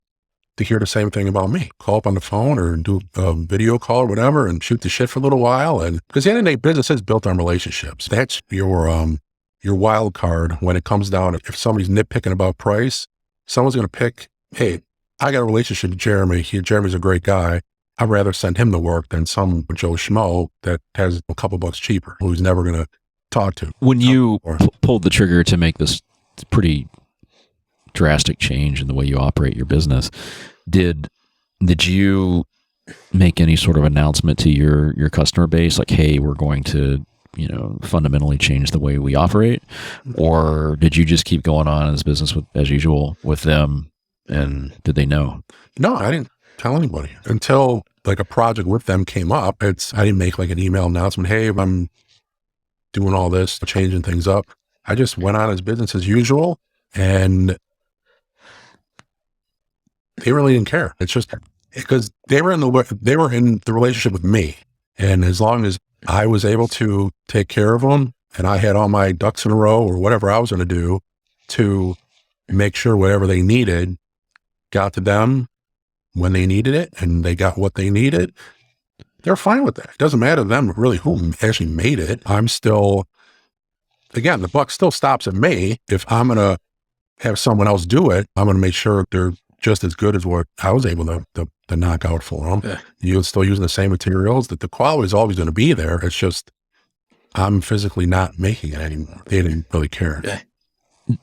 to hear the same thing about me. Call up on the phone or do a video call or whatever and shoot the shit for a little while. And because the end of the day, business is built on relationships. That's your wild card when it comes down. If somebody's nitpicking about price, someone's going to pick, hey, I got a relationship with Jeremy. Jeremy's a great guy. I'd rather send him to work than some Joe Schmo that has a couple bucks cheaper, who's never going to talk to. When you pulled the trigger to make this pretty drastic change in the way you operate your business, did you make any sort of announcement to your customer base, like, hey, we're going to fundamentally change the way we operate? Or did you just keep going on as business as usual with them? And did they know? No, I didn't tell anybody until like a project with them came up. I didn't make like an email announcement. Hey, I'm doing all this, changing things up. I just went on as business as usual, and they really didn't care. It's just because they were in the relationship with me. And as long as I was able to take care of them and I had all my ducks in a row or whatever I was going to do to make sure whatever they needed got to them when they needed it and they got what they needed, they're fine with that. It doesn't matter to them really who actually made it. I'm still, again, the buck still stops at me. If I'm going to have someone else do it, I'm going to make sure they're just as good as what I was able to knock out for them. Yeah. You're still using the same materials, that the quality is always going to be there. It's just, I'm physically not making it anymore. They didn't really care. Yeah.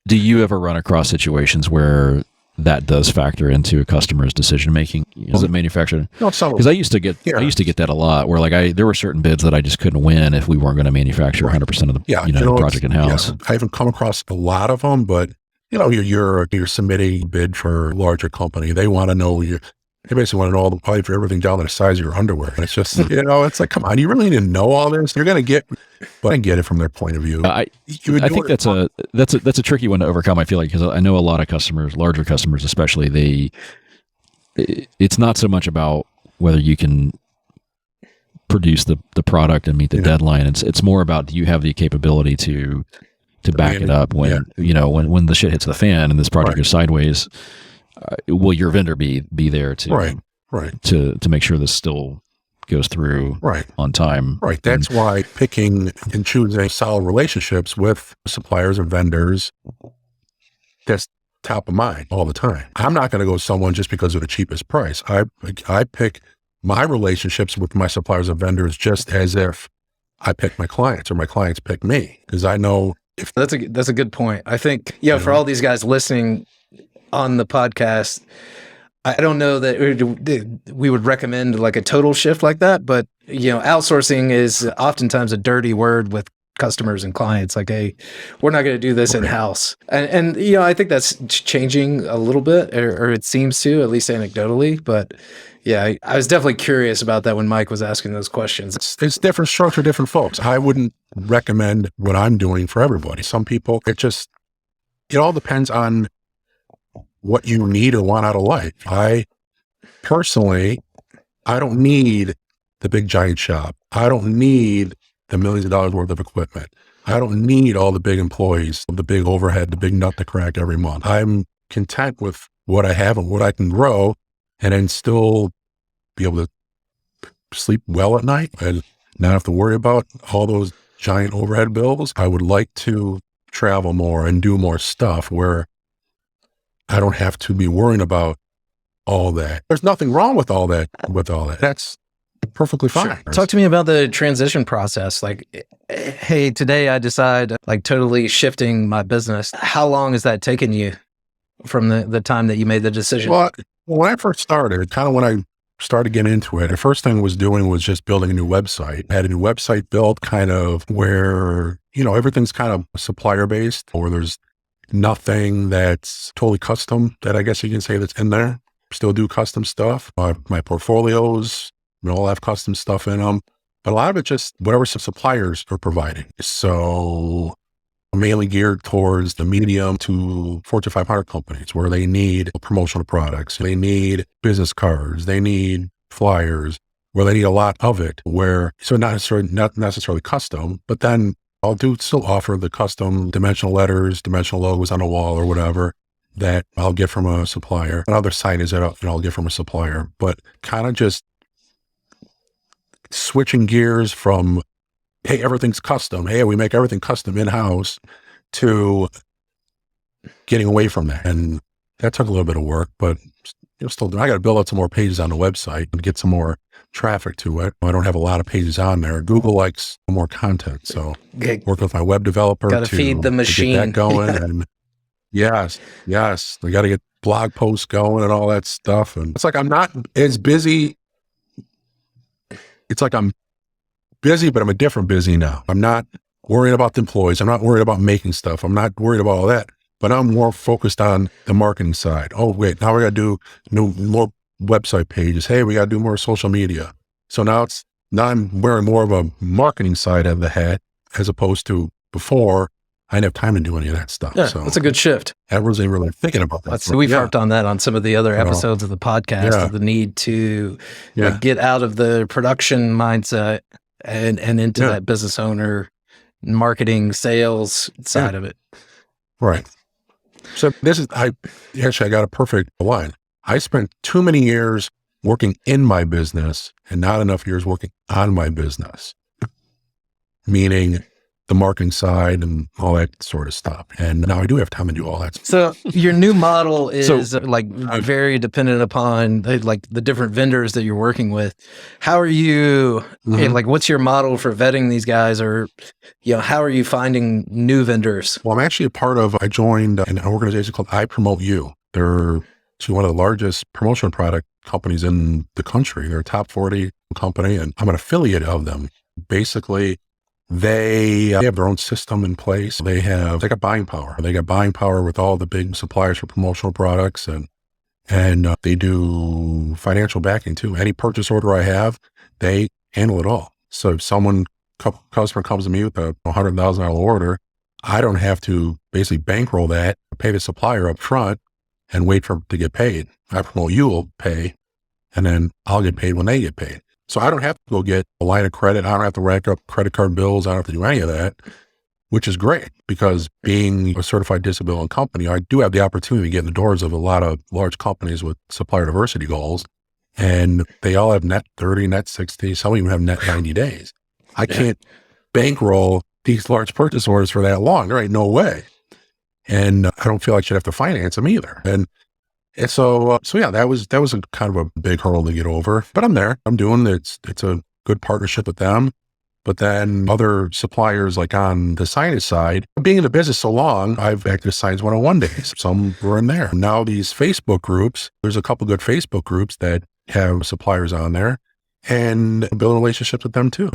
Do you ever run across situations where that does factor into a customer's decision making as a manufacturer? No, because I used to get that a lot, where like there were certain bids that I just couldn't win if we weren't going to manufacture 100% of the the project in house. Yeah. I haven't come across a lot of them, but you're submitting a bid for a larger company. They want to know they basically want to know all the pipe for everything down to the size of your underwear. And it's just, it's like, come on, you really need to know all this? You're going to get, but I can get it from their point of view. I think that's a tricky one to overcome. I feel like, because I know a lot of customers, larger customers especially, it's not so much about whether you can produce the product and meet the deadline. It's more about, do you have the capability to back it up when when the shit hits the fan and this project goes sideways? Will your vendor be there to to make sure this still goes through on time? Right. That's why picking and choosing solid relationships with suppliers and vendors, that's top of mind all the time. I'm not going to go with someone just because of the cheapest price. I pick my relationships with my suppliers and vendors just as if I pick my clients or my clients pick me, because I know if that's a good point. I think for all these guys listening on the podcast, I don't know that we would recommend like a total shift like that, but outsourcing is oftentimes a dirty word with customers and clients. Like, hey, we're not going to do this in house, and I think that's changing a little bit, or it seems to, at least anecdotally. But yeah, I was definitely curious about that when Mike was asking those questions. It's different strokes for different folks. I wouldn't recommend what I'm doing for everybody. Some people, it all depends on what you need or want out of life. I personally, I don't need the big giant shop. I don't need the millions of dollars worth of equipment. I don't need all the big employees, the big overhead, the big nut to crack every month. I'm content with what I have and what I can grow and then still be able to sleep well at night and not have to worry about all those giant overhead bills. I would like to travel more and do more stuff where I don't have to be worrying about all that. There's nothing wrong with all that. That's perfectly fine. Sure. Talk to me about the transition process. Like, hey, today I decide like totally shifting my business. How long has that taken you from the time that you made the decision? Well, when I first started, kind of when I started getting into it, the first thing I was doing was just building a new website. I had a new website built kind of where, everything's kind of supplier based, or there's nothing that's totally custom that I guess you can say that's in there. Still do custom stuff. My portfolios, all have custom stuff in them, but a lot of it just whatever some suppliers are providing. So mainly geared towards the medium to Fortune 500 companies where they need promotional products. They need business cards. They need flyers where they need a lot of it so not necessarily custom, but then I'll still offer the custom dimensional letters, dimensional logos on a wall or whatever that I'll get from a supplier. Another site is that I'll get from a supplier, but kind of just switching gears from, hey, everything's custom. Hey, we make everything custom in-house, to getting away from that. And that took a little bit of work, but still, I got to build out some more pages on the website and get some more traffic to it. I don't have a lot of pages on there. Google likes more content. So work with my web developer to feed the machine. To get that going. And yes. We got to get blog posts going and all that stuff. And it's like, I'm not as busy. It's like I'm busy, but I'm a different busy now. I'm not worrying about the employees. I'm not worried about making stuff. I'm not worried about all that, but I'm more focused on the marketing side. Oh, wait, now we got to do more website pages. Hey, we got to do more social media. So now I'm wearing more of a marketing side of the hat as opposed to before. I didn't have time to do any of that stuff. Yeah, so that's a good shift. I wasn't really thinking about that. So we've harped on that on some of the other episodes of the podcast, the need to get out of the production mindset and into that business owner, marketing, sales side of it. Right. So I got a perfect line. I spent too many years working in my business and not enough years working on my business, meaning the marketing side and all that sort of stuff. And now I do have time to do all that. So your new model is very dependent upon the different vendors that you're working with. How are you, what's your model for vetting these guys, or, how are you finding new vendors? Well, I'm actually I joined an organization called I Promote You. They're one of the largest promotion product companies in the country. They're a top 40 company, and I'm an affiliate of them. Basically, they have their own system in place. They got buying power. They got buying power with all the big suppliers for promotional products, and they do financial backing too. Any purchase order I have, they handle it all. So if customer comes to me with a $100,000 order, I don't have to basically bankroll that, pay the supplier up front, and wait for them to get paid. I Promote You will pay, and then I'll get paid when they get paid. So I don't have to go get a line of credit. I don't have to rack up credit card bills. I don't have to do any of that, which is great, because being a certified disability company, I do have the opportunity to get in the doors of a lot of large companies with supplier diversity goals, and they all have net 30, net 60. Some even have net 90 days. I can't bankroll these large purchase orders for that long. There ain't no way. And I don't feel like I should have to finance them either. And so that was a kind of a big hurdle to get over, but I'm there. I'm doing it. It's a good partnership with them. But then other suppliers, like on the signage side, being in the business so long, I've acted as Signs 101 days. Some were in there. Now these Facebook groups, there's a couple good Facebook groups that have suppliers on there, and build relationships with them too.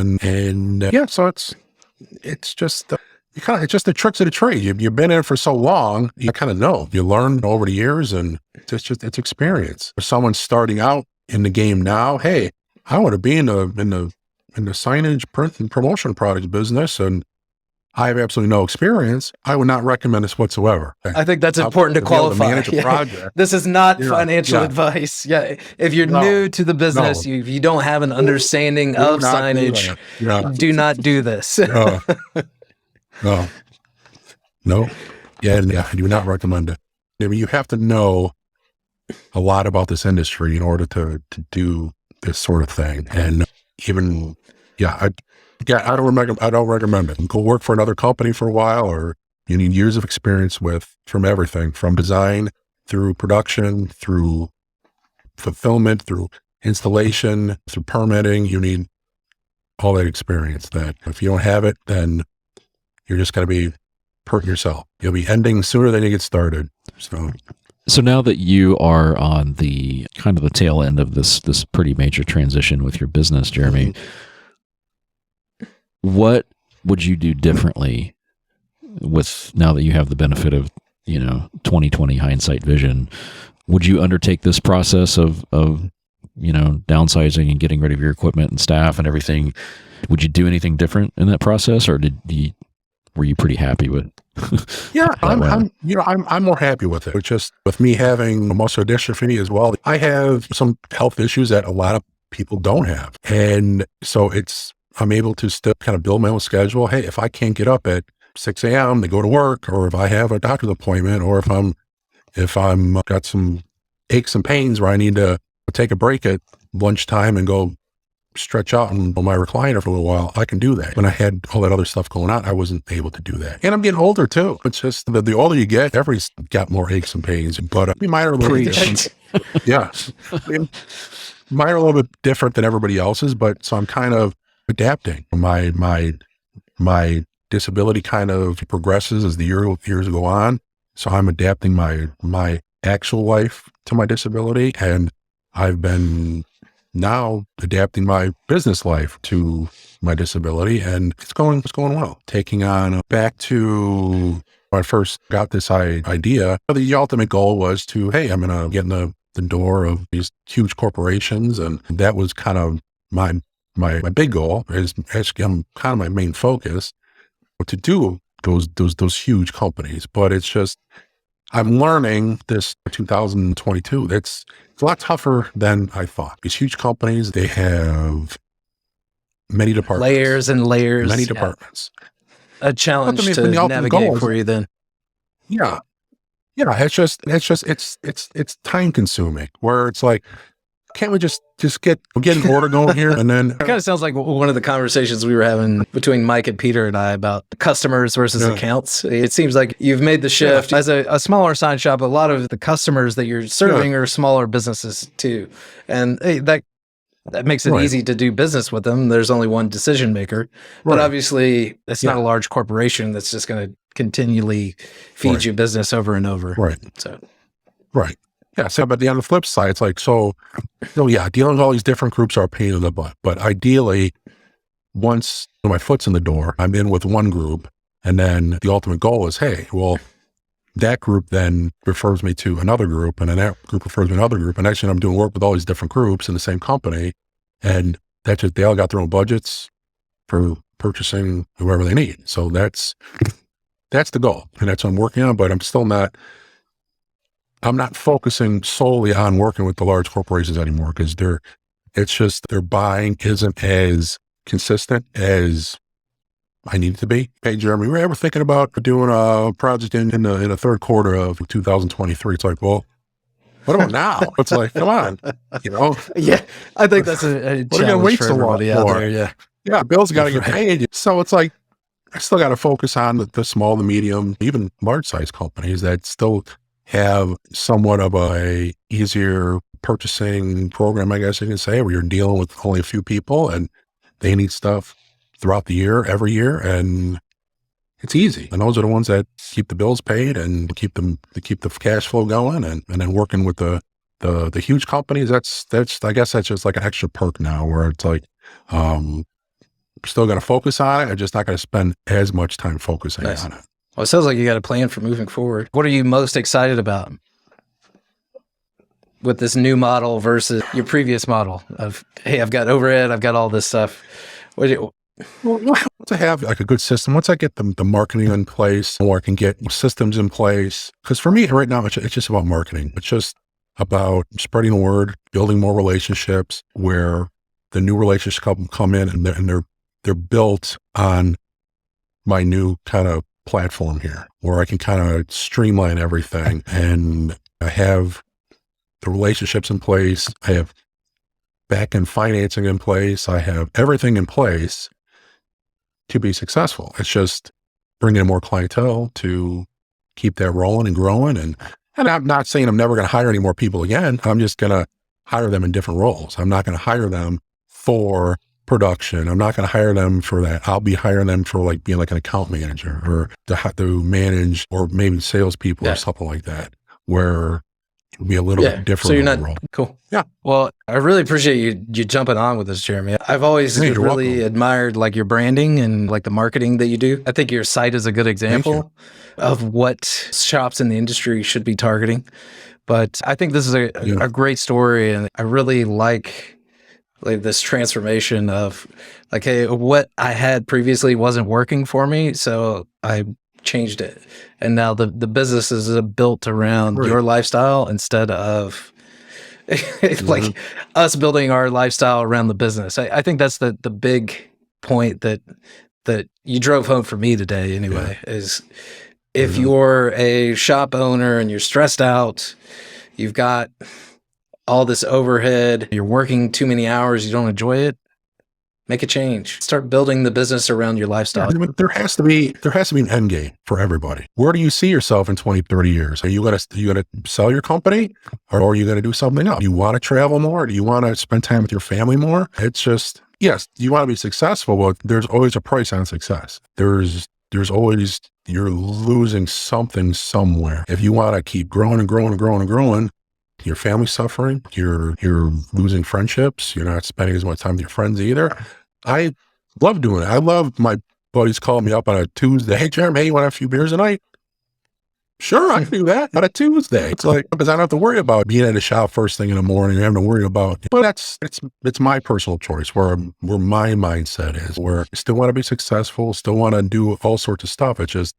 So it's just it's just the tricks of the trade. You've been in it for so long, you kind of know. You learn over the years, and it's experience. For someone starting out in the game now, hey, I want to be in the signage, print, and promotion products business, and I have absolutely no experience. I would not recommend this whatsoever. I think that's important to qualify. Manage a project. This is not financial advice. Yeah, if you're new to the business, you don't have an understanding of signage. Do not do this. No. Yeah, I do not recommend it. I mean, you have to know a lot about this industry in order to do this sort of thing. And even, I don't recommend it. Go work for another company for a while, or you need years of experience from everything, from design through production, through fulfillment, through installation, through permitting. You need all that experience. That if you don't have it, then you're just going to be hurting yourself. You'll be ending sooner than you get started. So now that you are on the kind of the tail end of this pretty major transition with your business, Jeremy, what would you do differently with now that you have the benefit of 2020 hindsight vision? Would you undertake this process of downsizing and getting rid of your equipment and staff and everything? Would you do anything different in that process, or were you pretty happy with? I'm more happy with it. It's just with me having muscular dystrophy as well. I have some health issues that a lot of people don't have, and so I'm able to still kind of build my own schedule. Hey, if I can't get up at 6 a.m. to go to work, or if I have a doctor's appointment, or if I'm got some aches and pains where I need to take a break at lunchtime and go stretch out on my recliner for a little while, I can do that. When I had all that other stuff going on, I wasn't able to do that. And I'm getting older too. It's just the older you get, everybody's got more aches and pains. But mine are a little different. Yeah. Mine are a little bit different than everybody else's, but so I'm kind of adapting. My disability kind of progresses as the years go on. So I'm adapting my actual life to my disability, and I've been now adapting my business life to my disability, and it's going well. Taking on back to when I first got this idea, the ultimate goal was to, hey, I'm going to get in the door of these huge corporations, and that was kind of my big goal. Is actually kind of my main focus to do those huge companies. But it's just I'm learning this 2022. It's a lot tougher than I thought. These huge companies, they have many departments. Layers and layers. Many departments. A challenge to navigate for you then. Yeah. It's time consuming, where it's like, can't we just get an order going here? And then it kind of sounds like one of the conversations we were having between Mike and Peter and I about customers versus accounts. It seems like you've made the shift. As a smaller sign shop, a lot of the customers that you're serving are smaller businesses too. And that makes it easy to do business with them. There's only one decision maker. But obviously, it's not a large corporation that's just going to continually feed you business over and over. Right. So. Right. Yeah. So, but on the flip side, it's like, dealing with all these different groups are a pain in the butt. But ideally, once my foot's in the door, I'm in with one group. And then the ultimate goal is, hey, well, that group then refers me to another group, and then that group refers me to another group. And actually, I'm doing work with all these different groups in the same company. And they all got their own budgets for purchasing whoever they need. So that's the goal. And that's what I'm working on, but I'm not focusing solely on working with the large corporations anymore, because their buying isn't as consistent as I need it to be. Hey, Jeremy, were you ever thinking about doing a project in the third quarter of 2023? It's like, well, what about now? It's like, come on, Yeah, I think that's a challenge for everybody out there. Yeah, bills got to get paid. So it's like, I still got to focus on the small, the medium, even large size companies that still have somewhat of a easier purchasing program, I guess you can say, where you're dealing with only a few people and they need stuff throughout the year, every year, and it's easy. And those are the ones that keep the bills paid and keep the cash flow going. And then working with the huge companies, that's I guess that's just like an extra perk now, where it's like, still going to focus on it. I'm just not going to spend as much time focusing on it. Well, it sounds like you got a plan for moving forward. What are you most excited about with this new model versus your previous model of, hey, I've got overhead, I've got all this stuff? Once I have like a good system, once I get the marketing in place, or I can get systems in place, because for me right now, it's just about marketing. It's just about spreading the word, building more relationships, where the new relationships come in and they're built on my new kind of platform here, where I can kind of streamline everything, and I have the relationships in place. I have back-end financing in place. I have everything in place to be successful. It's just bringing in more clientele to keep that rolling and growing. And I'm not saying I'm never going to hire any more people again. I'm just going to hire them in different roles. I'm not going to hire them for production. I'm not going to hire them for that. I'll be hiring them for like being like an account manager or to manage or maybe salespeople or something like that, where it'll be a little bit different. So you're not role. cool. Yeah. Well, I really appreciate you jumping on with us, Jeremy. I've always really admired like your branding and like the marketing that you do. I think your site is a good example of what shops in the industry should be targeting. But I think this is a great story, and I really like this transformation of like, hey, what I had previously wasn't working for me, so I changed it, and now the business is built around your lifestyle instead of like us building our lifestyle around the business. I think that's the big point that you drove home for me today. Anyway, is if you're a shop owner and you're stressed out, you've got all this overhead, you're working too many hours, you don't enjoy it, make a change. Start building the business around your lifestyle. Yeah, there has to be an end game for everybody. Where do you see yourself in 20, 30 years? Are you going to sell your company, or are you going to do something else? Do you want to travel more? Do you want to spend time with your family more? It's just, yes, you want to be successful, but there's always a price on success. There's always, you're losing something somewhere. If you want to keep growing and growing and growing and growing, your family's suffering, you're losing friendships, you're not spending as much time with your friends either. I love doing it. I love my buddies calling me up on a Tuesday. Hey, Jeremy, hey, you want a few beers tonight? Sure, I can do that on a Tuesday. It's like, because I don't have to worry about being at a shop first thing in the morning. I have to worry about, but it's my personal choice where my mindset is, where I still want to be successful, still want to do all sorts of stuff. It's just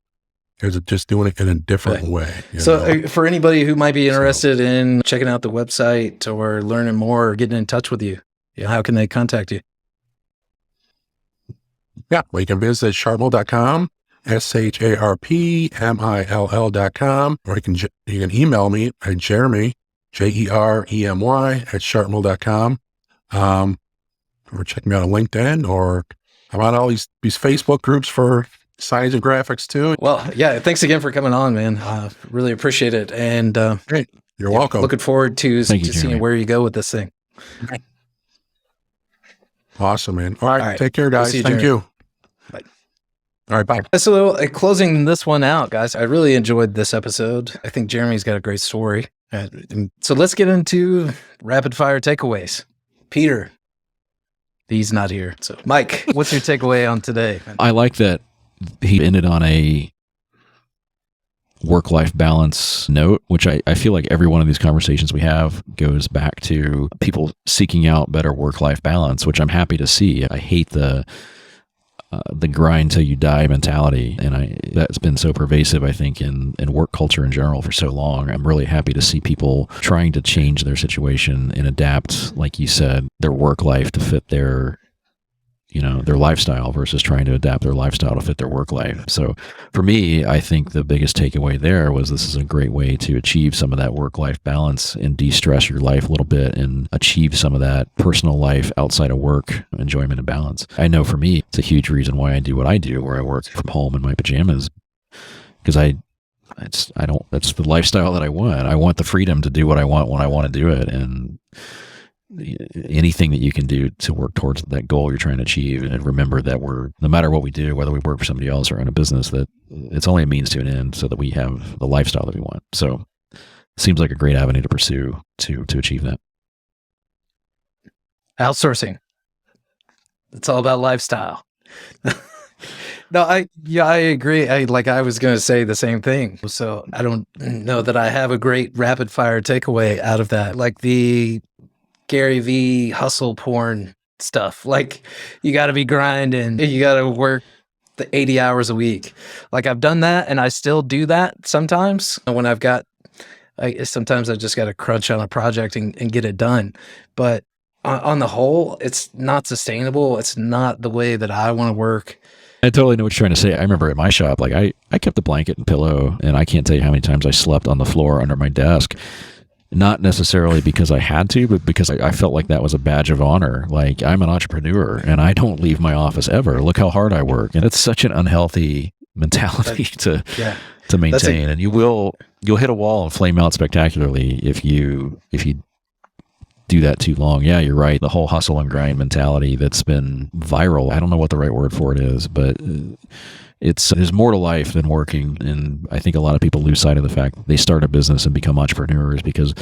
doing it in a different way. So for anybody who might be interested in checking out the website or learning more or getting in touch with you, how can they contact you? Yeah, well, you can visit sharpmill.com, SHARPMILL.com, or you can email me at Jeremy, JEREMY @sharpmill.com, or check me out on LinkedIn, or I'm on all these Facebook groups for signage and graphics too. Well, yeah, thanks again for coming on, man. Really appreciate it. And great. You're welcome. Looking forward to seeing where you go with this thing. Okay. Awesome, man. All right. Take care, guys. Thank you. Bye. All right. Bye. So closing this one out, guys, I really enjoyed this episode. I think Jeremy's got a great story. So let's get into rapid fire takeaways. Peter, he's not here. So Mike, what's your takeaway on today? I like that he ended on a work-life balance note, which I feel like every one of these conversations we have goes back to people seeking out better work-life balance, which I'm happy to see. I hate the grind till you die mentality, and that's been so pervasive, I think, in work culture in general for so long. I'm really happy to see people trying to change their situation and adapt, like you said, their work life to fit their lifestyle versus trying to adapt their lifestyle to fit their work life. So for me, I think the biggest takeaway there was this is a great way to achieve some of that work-life balance and de-stress your life a little bit and achieve some of that personal life outside of work enjoyment and balance. I know for me, it's a huge reason why I do what I do, where I work from home in my pajamas, because that's the lifestyle that I want. I want the freedom to do what I want when I want to do it, and anything that you can do to work towards that goal you're trying to achieve. And remember that no matter what we do, whether we work for somebody else or in a business, that it's only a means to an end so that we have the lifestyle that we want. So it seems like a great avenue to pursue to achieve that. Outsourcing. It's all about lifestyle. No, I agree. I was going to say the same thing. So I don't know that I have a great rapid fire takeaway out of that. Like the Gary V hustle porn stuff. Like you got to be grinding. You got to work the 80 hours a week. Like I've done that, and I still do that sometimes when sometimes I just got to crunch on a project and get it done. But on the whole, it's not sustainable. It's not the way that I want to work. I totally know what you're trying to say. I remember at my shop, like I kept a blanket and pillow, and I can't tell you how many times I slept on the floor under my desk. not necessarily because I had to, but because I felt like that was a badge of honor. Like, I'm an entrepreneur and I don't leave my office ever. Look how hard I work. And it's such an unhealthy mentality to maintain. And you'll hit a wall and flame out spectacularly if you do that too long. Yeah, you're right. The whole hustle and grind mentality that's been viral. I don't know what the right word for it is, but there's more to life than working. And I think a lot of people lose sight of the fact that they start a business and become entrepreneurs because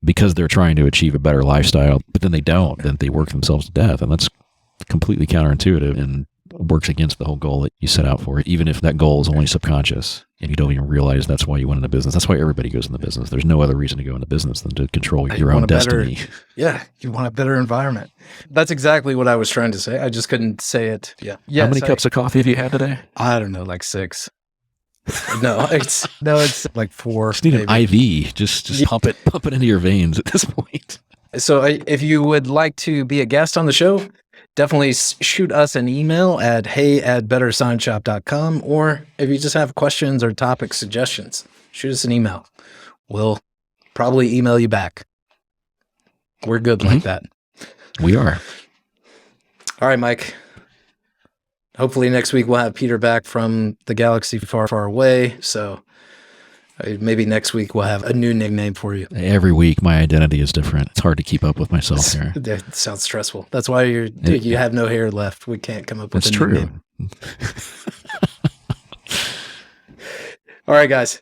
they're trying to achieve a better lifestyle, but then they don't. Then they work themselves to death. And that's completely counterintuitive and works against the whole goal that you set out for, even if that goal is only subconscious and you don't even realize that's why you went into business. That's why everybody goes into business. There's no other reason to go into business than to control your own destiny. You want a better environment. That's exactly what I was trying to say. I just couldn't say it. Yeah. How many cups of coffee have you had today? I don't know, like 6. No, it's like 4. Just need an IV. Just pump it into your veins at this point. So if you would like to be a guest on the show, definitely shoot us an email at hey@bettersignshop.com, or if you just have questions or topic suggestions, shoot us an email. We'll probably email you back. We're good like that. We are. All right, Mike. Hopefully next week we'll have Peter back from the galaxy far, far away. So maybe next week we'll have a new nickname for you. Every week my identity is different. It's hard to keep up with myself here. That sounds stressful. That's why you have no hair left. We can't come up with a new name. All right, guys.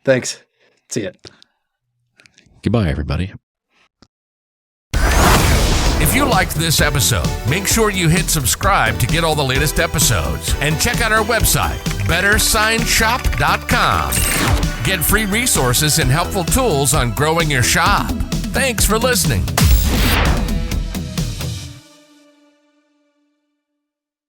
Thanks. See ya. Goodbye, everybody. If you liked this episode, make sure you hit subscribe to get all the latest episodes, and check out our website, bettersignshop.com. Get free resources and helpful tools on growing your shop. Thanks for listening.